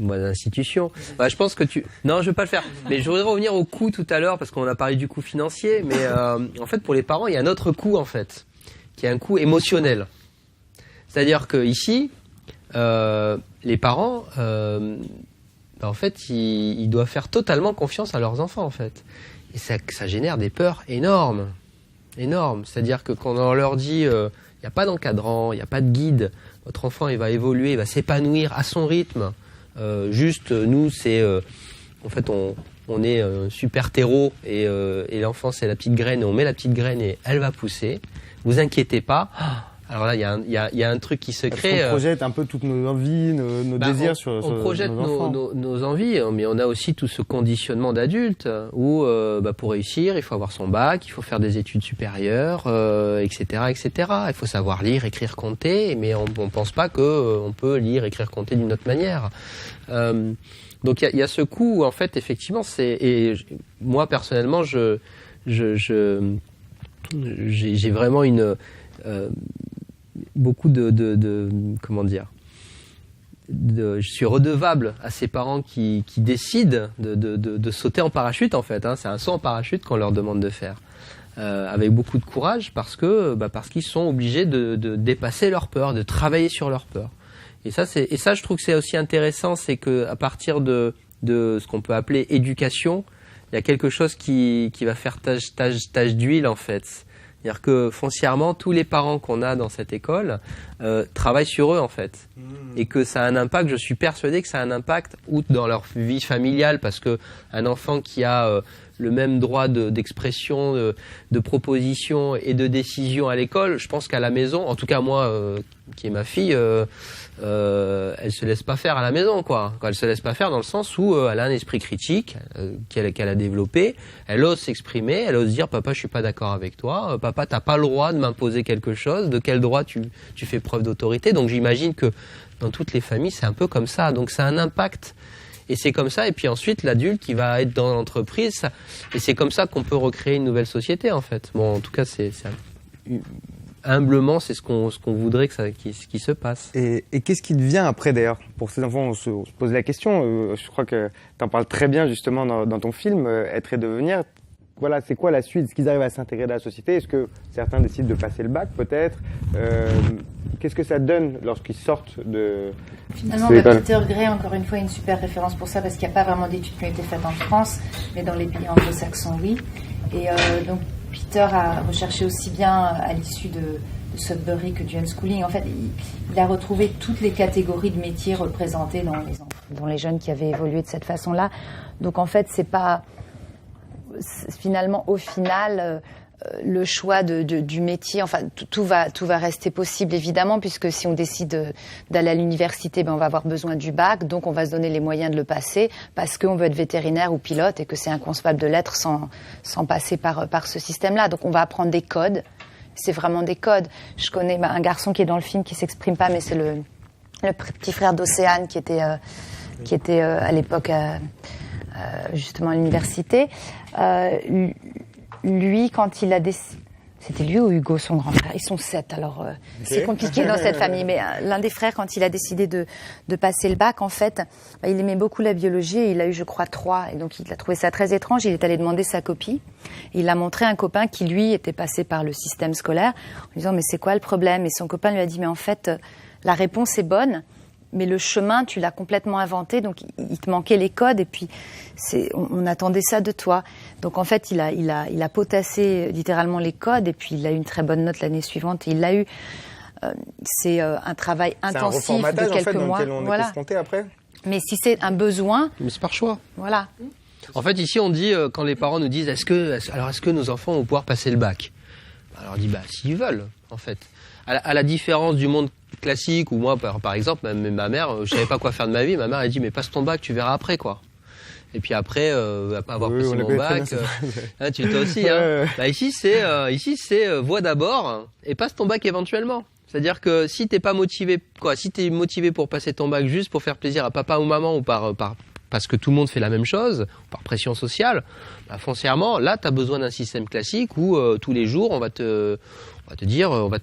institutions. Je pense que non, je vais pas le faire. Mais je voudrais revenir au coût tout à l'heure parce qu'on a parlé du coût financier. Mais en fait, pour les parents, il y a un autre coût en fait, qui est un coût émotionnel. C'est-à-dire que ici, les parents, en fait, ils doivent faire totalement confiance à leurs enfants en fait. Et ça génère des peurs énormes. C'est-à-dire que quand on leur dit, il n'y a pas d'encadrant, il n'y a pas de guide, votre enfant il va évoluer, il va s'épanouir à son rythme. Juste, nous, c'est, en fait, on est un super terreau et l'enfant c'est la petite graine et on met la petite graine et elle va pousser. Vous inquiétez pas. Alors là, il y a un truc qui se crée. On projette un peu toutes nos envies, nos désirs sur nos enfants. On projette nos envies, mais on a aussi tout ce conditionnement d'adulte où, pour réussir, il faut avoir son bac, il faut faire des études supérieures, etc., etc. Il faut savoir lire, écrire, compter, mais on pense pas que on peut lire, écrire, compter d'une autre manière. Donc il y a ce coup où, en fait, effectivement, moi personnellement, j'ai vraiment beaucoup comment dire, je suis redevable à ces parents qui décident de sauter en parachute en fait. C'est un saut en parachute qu'on leur demande de faire, avec beaucoup de courage parce qu'ils sont obligés de dépasser leur peur, de travailler sur leur peur. Et ça je trouve que c'est aussi intéressant, c'est que à partir de ce qu'on peut appeler éducation, il y a quelque chose qui va faire tache d'huile en fait. C'est-à-dire que foncièrement, tous les parents qu'on a dans cette école travaillent sur eux en fait, et que ça a un impact. Je suis persuadé que ça a un impact outre dans leur vie familiale, parce que un enfant qui a le même droit d'expression, de proposition et de décision à l'école, je pense qu'à la maison, en tout cas moi, qui est ma fille, elle se laisse pas faire à la maison, quoi. Elle se laisse pas faire dans le sens où elle a un esprit critique qu'elle a développé. Elle ose s'exprimer, elle ose dire papa, je suis pas d'accord avec toi. Papa, t'as pas le droit de m'imposer quelque chose. De quel droit tu fais preuve d'autorité? Donc j'imagine que dans toutes les familles, c'est un peu comme ça. Donc ça a un impact. Et c'est comme ça. Et puis ensuite, l'adulte qui va être dans l'entreprise, et c'est comme ça qu'on peut recréer une nouvelle société, en fait. Bon, en tout cas, humblement, c'est ce qu'on voudrait qui se passe. Et qu'est-ce qui devient après, d'ailleurs? Pour ces enfants, on se pose la question. Je crois que tu en parles très bien, justement, dans ton film, Être et devenir. Voilà, c'est quoi la suite? Est-ce qu'ils arrivent à s'intégrer dans la société? Est-ce que certains décident de passer le bac, peut-être? Qu'est-ce que ça donne lorsqu'ils sortent de... Finalement, Peter Gray, encore une fois, est une super référence pour ça, parce qu'il n'y a pas vraiment d'études qui ont été faites en France, mais dans les pays anglo-saxons, oui. Et donc, Peter a recherché aussi bien à l'issue de Sudbury que du unschooling. En fait, il a retrouvé toutes les catégories de métiers représentées dans les jeunes qui avaient évolué de cette façon-là. Donc, en fait, finalement, au final, le choix du métier, enfin, tout va rester possible, évidemment, puisque si on décide d'aller à l'université, on va avoir besoin du bac, donc on va se donner les moyens de le passer, parce qu'on veut être vétérinaire ou pilote, et que c'est inconcevable de l'être sans passer par ce système-là. Donc on va apprendre des codes, c'est vraiment des codes. Je connais un garçon qui est dans le film, qui s'exprime pas, mais c'est le petit frère d'Océane, qui était à l'époque justement à l'université. Lui, quand il a décidé... C'était lui ou Hugo, son grand frère? Ils sont 7, alors c'est compliqué dans cette famille. Mais l'un des frères, quand il a décidé de passer le bac, en fait, il aimait beaucoup la biologie et il a eu, je crois, 3. Et donc, il a trouvé ça très étrange. Il est allé demander sa copie. Il l'a montré à un copain qui, lui, était passé par le système scolaire, en lui disant « Mais c'est quoi le problème ?» Et son copain lui a dit « Mais en fait, la réponse est bonne, mais le chemin, tu l'as complètement inventé, donc il te manquait les codes, et puis on attendait ça de toi. Donc en fait, il a potassé littéralement les codes, et puis il a eu une très bonne note l'année suivante. Et il l'a eu. C'est un travail intensif de quelques en fait, dans mois. lequel on est confronté après. Mais si c'est un besoin, Mais c'est par choix. voilà. En fait, ici, on dit, quand les parents nous disent, est-ce que nos enfants vont pouvoir passer le bac? Alors on dit, s'ils veulent, en fait. À la différence du monde classique, où moi, par exemple, ma mère, je savais pas quoi faire de ma vie, ma mère, elle dit, mais passe ton bac, tu verras après, quoi. Et puis après, avoir passé mon bac, toi aussi, hein. Ici, c'est vois d'abord et passe ton bac éventuellement. C'est-à-dire que si t'es pas motivé, si t'es motivé pour passer ton bac juste pour faire plaisir à papa ou maman ou parce que tout le monde fait la même chose, ou par pression sociale, foncièrement, là, tu as besoin d'un système classique où tous les jours, on va te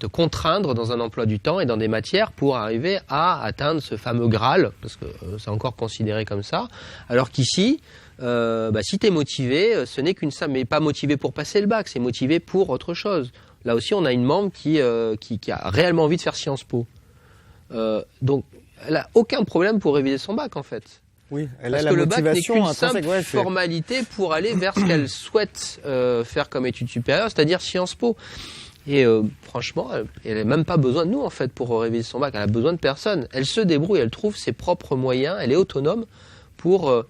contraindre dans un emploi du temps et dans des matières pour arriver à atteindre ce fameux Graal, parce que c'est encore considéré comme ça. Alors qu'ici, si tu es motivé, ce n'est qu'une somme, mais pas motivé pour passer le bac, c'est motivé pour autre chose. Là aussi, on a une membre qui a réellement envie de faire Sciences Po. Donc, elle n'a aucun problème pour réviser son bac, en fait. Oui, parce que le bac n'est qu'une simple formalité pour aller vers ce qu'elle souhaite faire comme études supérieures, c'est-à-dire Sciences Po. Et franchement, elle n'a même pas besoin de nous, en fait, pour réviser son bac. Elle a besoin de personne. Elle se débrouille, elle trouve ses propres moyens, elle est autonome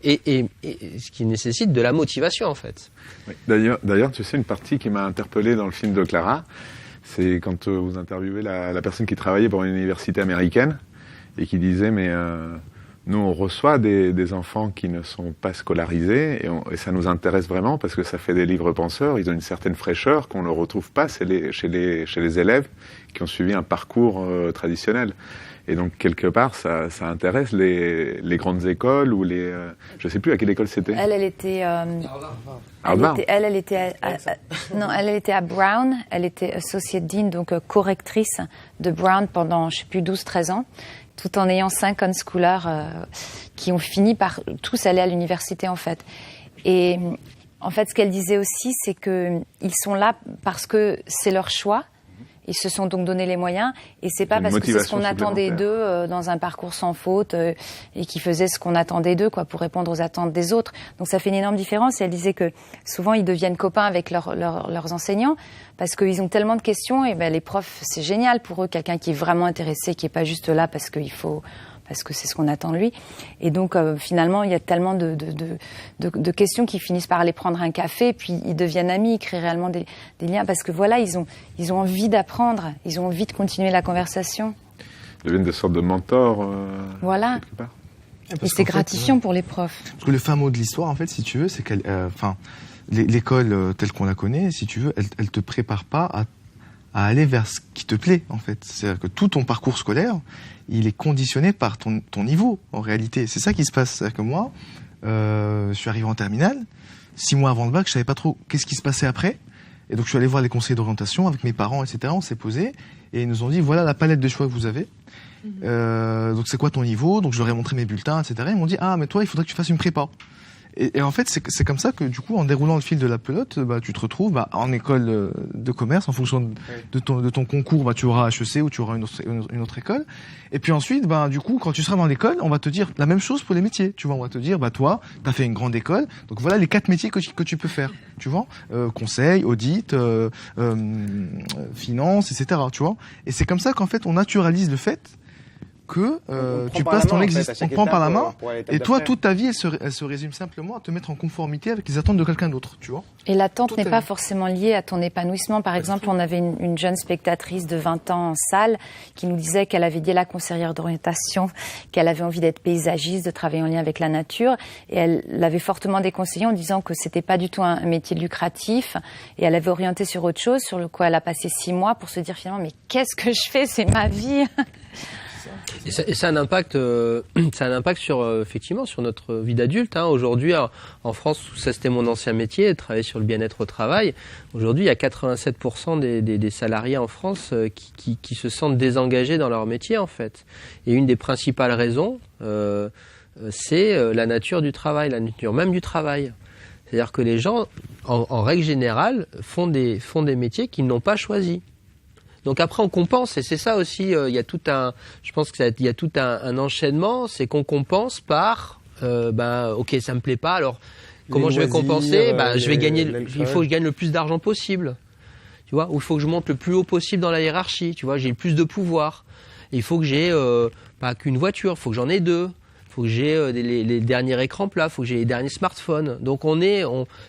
et ce qui nécessite de la motivation, en fait. Oui. D'ailleurs, tu sais, une partie qui m'a interpellé dans le film de Clara, c'est quand vous interviewez la personne qui travaillait pour une université américaine et qui disait, mais nous, on reçoit des enfants qui ne sont pas scolarisés et ça nous intéresse vraiment parce que ça fait des livres penseurs. Ils ont une certaine fraîcheur qu'on ne retrouve pas chez les élèves qui ont suivi un parcours traditionnel. Et donc, quelque part, ça intéresse les grandes écoles ou les... je ne sais plus à quelle école c'était. Elle était... Harvard. Elle était à Brown. Elle était associate dean, donc correctrice de Brown pendant, je ne sais plus, 12-13 ans, tout en ayant 5 unschoolers qui ont fini par tous aller à l'université, en fait. Et en fait, ce qu'elle disait aussi, c'est qu'ils sont là parce que c'est leur choix. Ils se sont donc donné les moyens, et c'est pas parce que c'est ce qu'on attendait d'eux dans un parcours sans faute et qui faisaient ce qu'on attendait d'eux, pour répondre aux attentes des autres. Donc ça fait une énorme différence. Et elle disait que souvent ils deviennent copains avec leurs enseignants parce qu'ils ont tellement de questions. Et les profs, c'est génial pour eux, quelqu'un qui est vraiment intéressé, qui est pas juste là parce que c'est ce qu'on attend de lui. Et donc, finalement, il y a tellement de questions qui finissent par aller prendre un café, et puis ils deviennent amis, ils créent réellement des liens, parce que voilà, ils ont envie d'apprendre, ils ont envie de continuer la conversation. Ils deviennent des sortes de mentors. Voilà. Quelque part. Et c'est gratifiant pour les profs. Parce que le fin mot de l'histoire, en fait, si tu veux, c'est qu'elle, l'école telle qu'on la connaît, si tu veux, elle te prépare pas à aller vers ce qui te plaît, en fait. C'est-à-dire que tout ton parcours scolaire, il est conditionné par ton niveau, en réalité. C'est ça qui se passe. C'est-à-dire que moi, je suis arrivé en terminale, 6 mois avant le bac, je savais pas trop qu'est-ce qui se passait après. Et donc, je suis allé voir les conseillers d'orientation avec mes parents, etc. On s'est posé et ils nous ont dit, voilà la palette de choix que vous avez. Donc, c'est quoi ton niveau? Donc, je leur ai montré mes bulletins, etc. Ils m'ont dit, mais toi, il faudrait que tu fasses une prépa. Et en fait, c'est comme ça que, du coup, en déroulant le fil de la pelote, tu te retrouves en école de commerce. En fonction de ton concours, tu auras HEC ou tu auras une autre école. Et puis ensuite, du coup, quand tu seras dans l'école, on va te dire la même chose pour les métiers. Tu vois, on va te dire, toi, t'as fait une grande école, donc voilà les 4 métiers que tu peux faire. Tu vois, conseil, audit, finance, etc. Tu vois. Et c'est comme ça qu'en fait, on naturalise le fait que tu passes ton existence, on prend par la main, et toi, toute ta vie, elle se résume simplement à te mettre en conformité avec les attentes de quelqu'un d'autre, tu vois. Et l'attente n'est pas forcément liée à ton épanouissement. Par exemple, on avait une jeune spectatrice de 20 ans en salle qui nous disait qu'elle avait dit à la conseillère d'orientation qu'elle avait envie d'être paysagiste, de travailler en lien avec la nature, et elle l'avait fortement déconseillé en disant que c'était pas du tout un métier lucratif, et elle avait orienté sur autre chose, sur le quoi elle a passé 6 mois pour se dire finalement, mais qu'est-ce que je fais, c'est ma vie. Et ça a un impact, effectivement, sur notre vie d'adulte. Aujourd'hui, en France, ça c'était mon ancien métier, travailler sur le bien-être au travail. Aujourd'hui, il y a 87% des salariés en France qui se sentent désengagés dans leur métier, en fait. Et une des principales raisons, c'est la nature du travail, la nature même du travail. C'est-à-dire que les gens, en règle générale, font des métiers qu'ils n'ont pas choisis. Donc après on compense, et c'est ça aussi. Il y a tout un, je pense que il y a tout un enchaînement, c'est qu'on compense par, ok, ça me plaît pas, alors comment je vais compenser? Je vais gagner. Il faut que je gagne le plus d'argent possible. Tu vois, ou il faut que je monte le plus haut possible dans la hiérarchie. Tu vois, j'ai le plus de pouvoir. Et il faut que j'ai pas qu'une voiture, il faut que j'en ai 2. Il faut que j'ai les derniers écrans plats, il faut que j'ai les derniers smartphones. Donc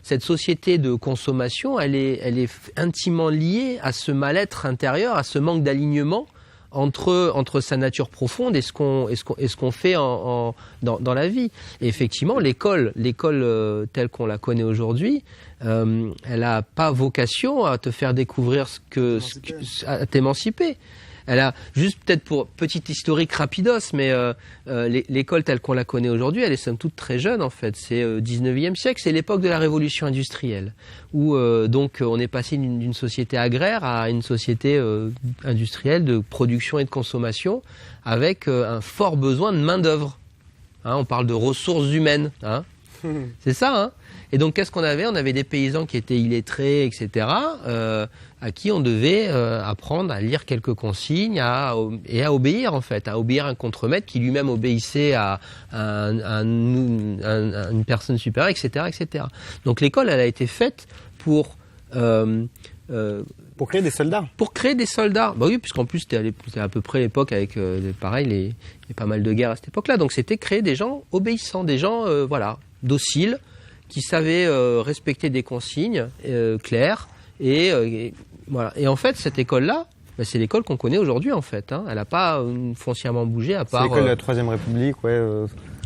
cette société de consommation, elle est intimement liée à ce mal-être intérieur, à ce manque d'alignement entre sa nature profonde et ce qu'on fait dans la vie. Et effectivement, l'école telle qu'on la connaît aujourd'hui, elle n'a pas vocation à te faire découvrir à t'émanciper. Elle a, juste peut-être pour petit historique rapidos, mais l'école telle qu'on la connaît aujourd'hui, elle est somme toute très jeune en fait. C'est 19e siècle, c'est l'époque de la révolution industrielle, où donc on est passé d'une société agraire à une société industrielle de production et de consommation, avec un fort besoin de main d'œuvre. On parle de ressources humaines. C'est ça, hein. Et donc, qu'est-ce qu'on avait? On avait des paysans qui étaient illettrés, etc., à qui on devait apprendre à lire quelques consignes et à obéir, en fait, à obéir à un contremaître qui lui-même obéissait à une personne supérieure, etc., etc. Donc, l'école, elle a été faite pour créer des soldats. Pour créer des soldats. Bah oui, puisqu'en plus, c'était à peu près l'époque avec, pareil, il y a pas mal de guerres à cette époque-là. Donc, c'était créer des gens obéissants, des gens, dociles, qui savaient respecter des consignes claires. Et voilà. Et en fait, cette école-là, c'est l'école qu'on connaît aujourd'hui, en fait. Elle n'a pas foncièrement bougé, à part... C'est l'école de la Troisième République, ouais.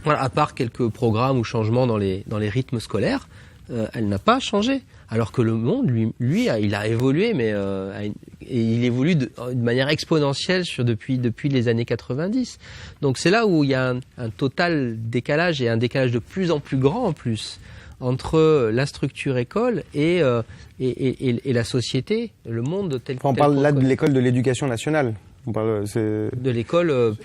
Voilà, à part quelques programmes ou changements dans les rythmes scolaires, elle n'a pas changé. Alors que le monde, lui, il a évolué, mais et il évolue de manière exponentielle depuis les années 90. Donc c'est là où il y a un total décalage, et un décalage de plus en plus grand en plus, entre la structure école et la société, le monde tel on parle là de l'école de l'éducation nationale. On parle, de l'école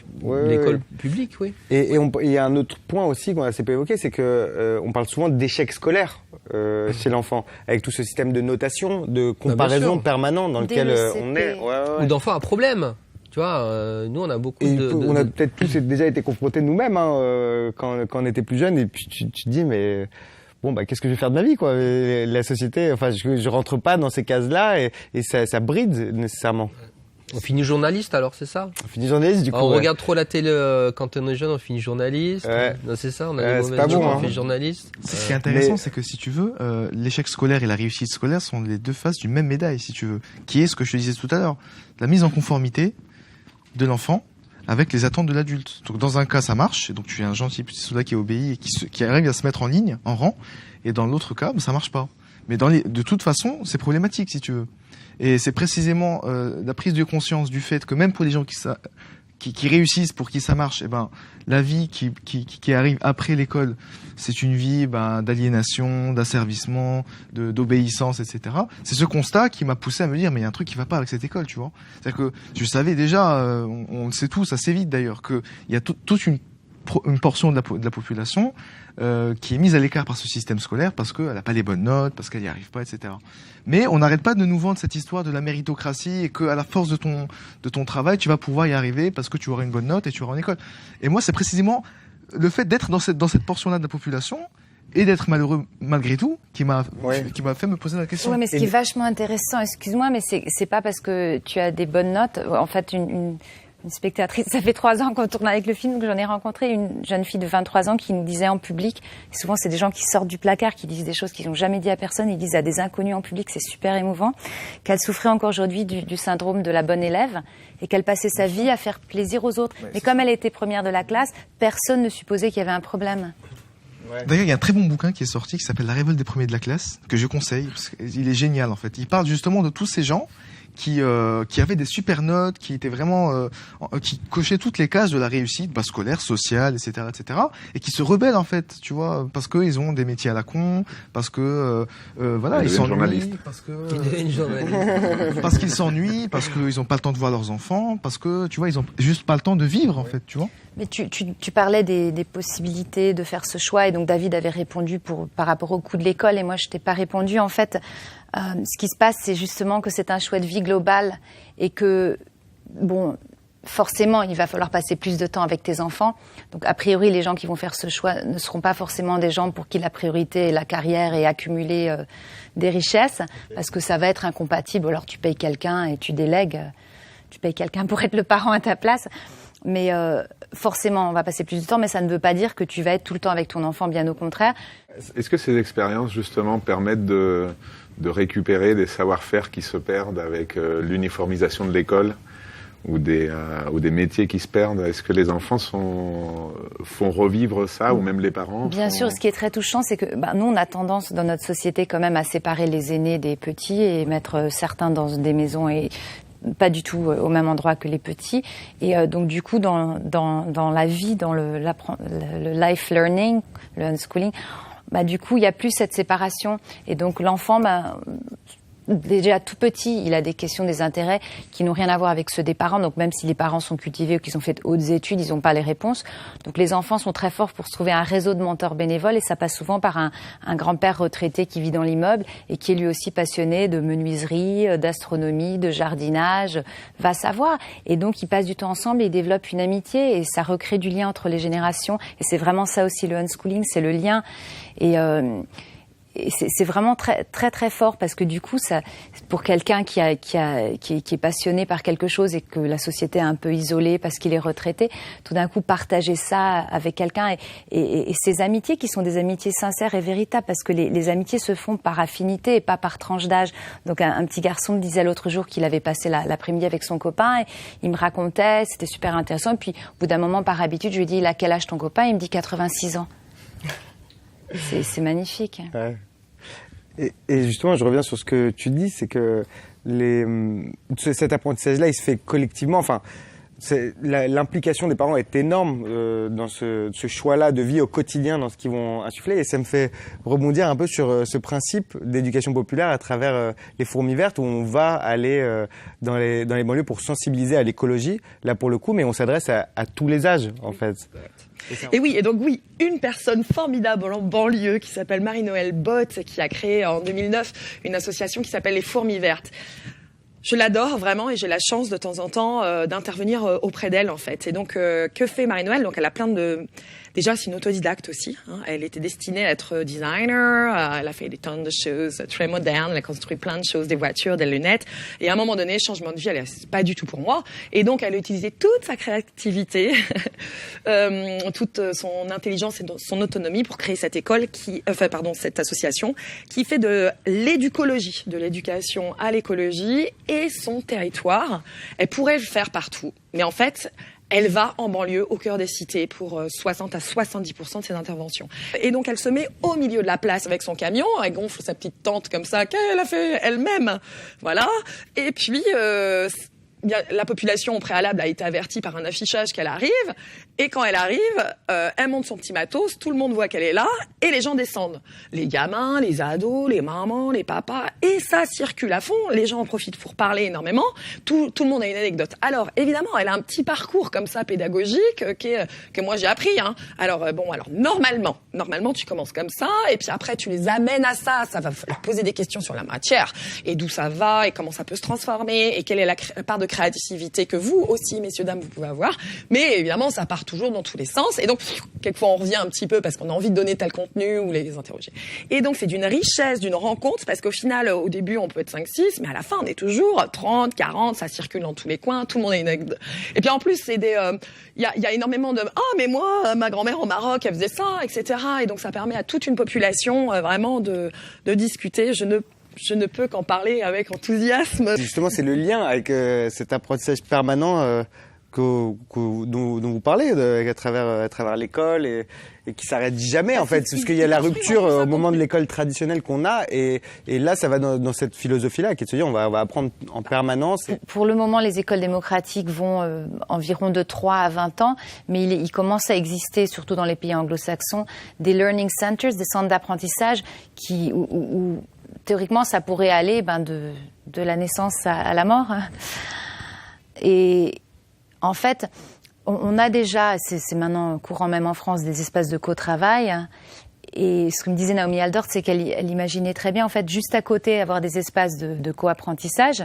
publique, oui. Et il y a un autre point aussi qu'on a assez peu évoqué, c'est que on parle souvent d'échec scolaire chez l'enfant, avec tout ce système de notation, de comparaison permanent dans lequel on est. Ou d'enfants à problème. Tu vois, nous on a beaucoup on a peut-être tous déjà été confrontés nous-mêmes quand on était plus jeunes, et puis tu te dis mais bon qu'est-ce que je vais faire de ma vie quoi? La société, enfin je rentre pas dans ces cases-là, et ça bride nécessairement. On finit journaliste alors, c'est ça? On finit journaliste du coup. On regarde trop la télé quand on est jeune, on finit journaliste. Ouais. Non, c'est ça, on a des mauvaises jours, on fait journaliste. Ce qui est intéressant, c'est que si tu veux, l'échec scolaire et la réussite scolaire sont les deux faces d'une même médaille, si tu veux. Qui est ce que je te disais tout à l'heure, la mise en conformité de l'enfant avec les attentes de l'adulte. Donc dans un cas, ça marche, donc tu es un gentil petit soldat qui obéit et qui arrive à se mettre en ligne, en rang, et dans l'autre cas, ça marche pas. Mais de toute façon, c'est problématique, si tu veux. Et c'est précisément la prise de conscience du fait que même pour les gens qui réussissent, pour qui ça marche, la vie qui arrive après l'école, c'est une vie d'aliénation, d'asservissement, d'obéissance, etc. C'est ce constat qui m'a poussé à me dire mais il y a un truc qui va pas avec cette école, tu vois. C'est-à-dire que je savais déjà, on le sait tous assez vite d'ailleurs, qu'il y a toute une portion de la population qui est mise à l'écart par ce système scolaire parce qu'elle n'a pas les bonnes notes, parce qu'elle n'y arrive pas, etc. Mais on n'arrête pas de nous vendre cette histoire de la méritocratie et qu'à la force de ton travail, tu vas pouvoir y arriver parce que tu auras une bonne note et tu auras une école. Et moi, c'est précisément le fait d'être dans cette portion-là de la population et d'être malheureux malgré tout qui m'a fait me poser la question. Ouais, mais ce qui est vachement intéressant, excuse-moi, mais c'est pas parce que tu as des bonnes notes. En fait, une spectatrice, ça fait 3 ans qu'on tourne avec le film, que j'en ai rencontré une jeune fille de 23 ans qui nous disait en public, et souvent c'est des gens qui sortent du placard, qui disent des choses qu'ils n'ont jamais dit à personne, ils disent à des inconnus en public, c'est super émouvant, qu'elle souffrait encore aujourd'hui du syndrome de la bonne élève, et qu'elle passait sa vie à faire plaisir aux autres. Mais comme elle était première de la classe, personne ne supposait qu'il y avait un problème. D'ailleurs, il y a un très bon bouquin qui est sorti qui s'appelle La révolte des premiers de la classe, que je conseille, parce qu'il est génial en fait. Il parle justement de tous ces gens qui avaient des super notes, qui étaient vraiment qui cochaient toutes les cases de la réussite scolaire, sociale, etc., et qui se rebellent en fait, tu vois, parce que ils ont des métiers à la con, parce que ils s'ennuient, parce qu'ils s'ennuient, parce qu'ils ont pas le temps de voir leurs enfants, parce que tu vois, ils ont juste pas le temps de vivre en fait, tu vois. Mais tu parlais des possibilités de faire ce choix, et donc David avait répondu par rapport au coût de l'école, et moi je t'ai pas répondu. En fait, Ce qui se passe, c'est justement que c'est un choix de vie global et que, bon, forcément, il va falloir passer plus de temps avec tes enfants. Donc, a priori, les gens qui vont faire ce choix ne seront pas forcément des gens pour qui la priorité est la carrière et accumuler des richesses, parce que ça va être incompatible. Alors, tu payes quelqu'un et tu délègues. Tu payes quelqu'un pour être le parent à ta place. Mais forcément, on va passer plus de temps, mais ça ne veut pas dire que tu vas être tout le temps avec ton enfant, bien au contraire. Est-ce que ces expériences, justement, permettent de récupérer des savoir-faire qui se perdent avec l'uniformisation de l'école ou des métiers qui se perdent? Est-ce que les enfants font revivre ça, ou même les parents? Bien sûr, ce qui est très touchant, c'est que nous, on a tendance dans notre société quand même à séparer les aînés des petits et mettre certains dans des maisons et pas du tout au même endroit que les petits. Et donc du coup, dans la vie, dans le life learning, le unschooling, du coup, il y a plus cette séparation. Et donc l'enfant, déjà tout petit, il a des questions, des intérêts qui n'ont rien à voir avec ceux des parents. Donc même si les parents sont cultivés ou qu'ils ont fait de hautes études, ils n'ont pas les réponses. Donc les enfants sont très forts pour se trouver un réseau de mentors bénévoles, et ça passe souvent par un grand-père retraité qui vit dans l'immeuble et qui est lui aussi passionné de menuiserie, d'astronomie, de jardinage, va savoir. Et donc ils passent du temps ensemble et ils développent une amitié, et ça recrée du lien entre les générations. Et c'est vraiment ça aussi le unschooling, c'est le lien. Et c'est vraiment très très très fort, parce que du coup, ça, pour quelqu'un qui est passionné par quelque chose et que la société est un peu isolée parce qu'il est retraité, tout d'un coup partager ça avec quelqu'un et ces amitiés qui sont des amitiés sincères et véritables, parce que les amitiés se font par affinité et pas par tranche d'âge. Donc un petit garçon me disait l'autre jour qu'il avait passé l'après-midi avec son copain, et il me racontait, c'était super intéressant. Et puis au bout d'un moment, par habitude, je lui dis: il a quel âge ton copain? Il me dit 86 ans. C'est magnifique. Ouais. Et justement, je reviens sur ce que tu dis, c'est que cet apprentissage-là, il se fait collectivement. Enfin, l'implication des parents est énorme dans ce choix-là de vie au quotidien, dans ce qu'ils vont insuffler. Et ça me fait rebondir un peu sur ce principe d'éducation populaire à travers les fourmis vertes, où on va aller dans les banlieues pour sensibiliser à l'écologie, là pour le coup, mais on s'adresse à tous les âges, en fait. Et oui, une personne formidable en banlieue qui s'appelle Marie-Noëlle Bott, qui a créé en 2009 une association qui s'appelle les Fourmis Vertes. Je l'adore vraiment, et j'ai la chance de temps en temps d'intervenir auprès d'elle, en fait. Et donc, que fait Marie-Noëlle? Donc, elle a plein de... Déjà, c'est une autodidacte aussi. Elle était destinée à être designer. Elle a fait des tonnes de choses très modernes. Elle a construit plein de choses, des voitures, des lunettes. Et à un moment donné, changement de vie, c'est pas du tout pour moi. Et donc, elle a utilisé toute sa créativité, toute son intelligence et son autonomie pour créer cette école cette association qui fait de l'éducologie, de l'éducation à l'écologie et son territoire. Elle pourrait le faire partout. Mais en fait, elle va en banlieue, au cœur des cités, pour 60 à 70% de ses interventions. Et donc, elle se met au milieu de la place avec son camion, elle gonfle sa petite tente comme ça, qu'elle a fait elle-même. Voilà. Et puis, la population au préalable a été avertie par un affichage qu'elle arrive. Et quand elle arrive, elle monte son petit matos, tout le monde voit qu'elle est là, et les gens descendent. Les gamins, les ados, les mamans, les papas, et ça circule à fond. Les gens en profitent pour parler énormément. Tout le monde a une anecdote. Alors, évidemment, elle a un petit parcours comme ça pédagogique que moi j'ai appris. Alors normalement, tu commences comme ça, et puis après tu les amènes à ça. Ça va leur poser des questions sur la matière et d'où ça va et comment ça peut se transformer et quelle est la part de créativité que vous aussi, messieurs dames, vous pouvez avoir. Mais évidemment, ça part toujours dans tous les sens. Et donc, quelquefois, on revient un petit peu parce qu'on a envie de donner tel contenu ou les interroger. Et donc, c'est d'une richesse, d'une rencontre, parce qu'au final, au début, on peut être 5-6, mais à la fin, on est toujours 30, 40, ça circule dans tous les coins, tout le monde a une anecdote. Et puis, en plus, c'est il y a énormément de « Ah, mais moi, ma grand-mère au Maroc, elle faisait ça, etc. » Et donc, ça permet à toute une population vraiment de discuter. Je ne peux qu'en parler avec enthousiasme. Justement, c'est le lien avec cet apprentissage permanent dont vous parlez, à travers l'école et qui s'arrête jamais, en fait. Parce qu'il y a la rupture au moment de l'école traditionnelle qu'on a, et là, ça va dans cette philosophie-là, qui est de se dire, on va apprendre en permanence. Pour le moment, les écoles démocratiques vont environ de 3 à 20 ans, mais il commence à exister, surtout dans les pays anglo-saxons, des learning centers, des centres d'apprentissage où théoriquement, ça pourrait aller de la naissance à la mort. Et en fait, on a déjà, c'est maintenant courant même en France, des espaces de co-travail. Et ce que me disait Naomi Aldort, c'est qu'elle imaginait très bien, en fait, juste à côté, avoir des espaces de co-apprentissage,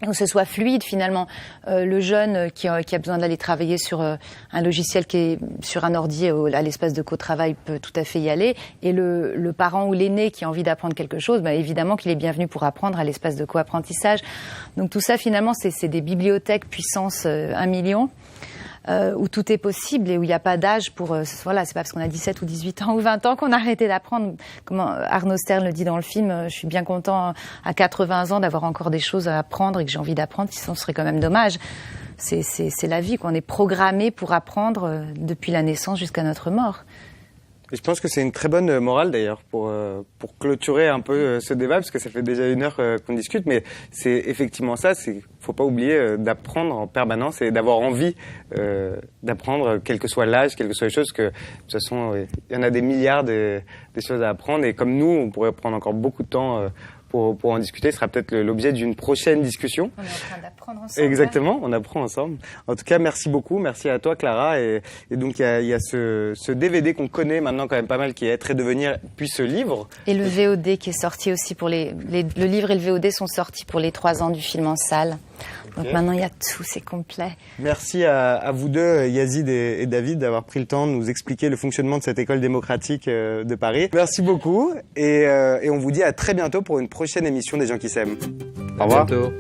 où ce soit fluide finalement. Le jeune qui a besoin d'aller travailler sur un logiciel qui est sur un ordi à l'espace de co-travail peut tout à fait y aller. Et le parent ou l'aîné qui a envie d'apprendre quelque chose, évidemment qu'il est bienvenu pour apprendre à l'espace de co-apprentissage. Donc tout ça finalement, c'est des bibliothèques puissance 1 million. Où tout est possible et où il n'y a pas d'âge pour... voilà, c'est pas parce qu'on a 17 ou 18 ans ou 20 ans qu'on a arrêté d'apprendre. Comme Arnaud Stern le dit dans le film, je suis bien content à 80 ans d'avoir encore des choses à apprendre et que j'ai envie d'apprendre, sinon ce serait quand même dommage. C'est la vie, quoi. On est programmé pour apprendre depuis la naissance jusqu'à notre mort. Et je pense que c'est une très bonne morale d'ailleurs pour clôturer un peu ce débat, parce que ça fait déjà 1 heure qu'on discute, mais c'est effectivement ça, faut pas oublier d'apprendre en permanence et d'avoir envie d'apprendre, quel que soit l'âge, quelles que soient les choses, que de toute façon il y en a des milliards des choses à apprendre, et comme nous on pourrait prendre encore beaucoup de temps pour en discuter. Ce sera peut-être l'objet d'une prochaine discussion. On est en train d'apprendre ensemble. Exactement, on apprend ensemble. En tout cas, merci beaucoup, merci à toi Clara. Et donc il y a ce DVD qu'on connaît maintenant quand même pas mal, qui est Être et devenir, puis ce livre. Et le VOD qui est sorti aussi pour le livre et le VOD sont sortis pour les 3 ans du film en salle. Donc maintenant il y a tout, c'est complet. Merci à vous deux, Yazid et David, d'avoir pris le temps de nous expliquer le fonctionnement de cette école démocratique de Paris. Merci beaucoup et on vous dit à très bientôt pour une prochaine émission des gens qui s'aiment. Au revoir. À bientôt.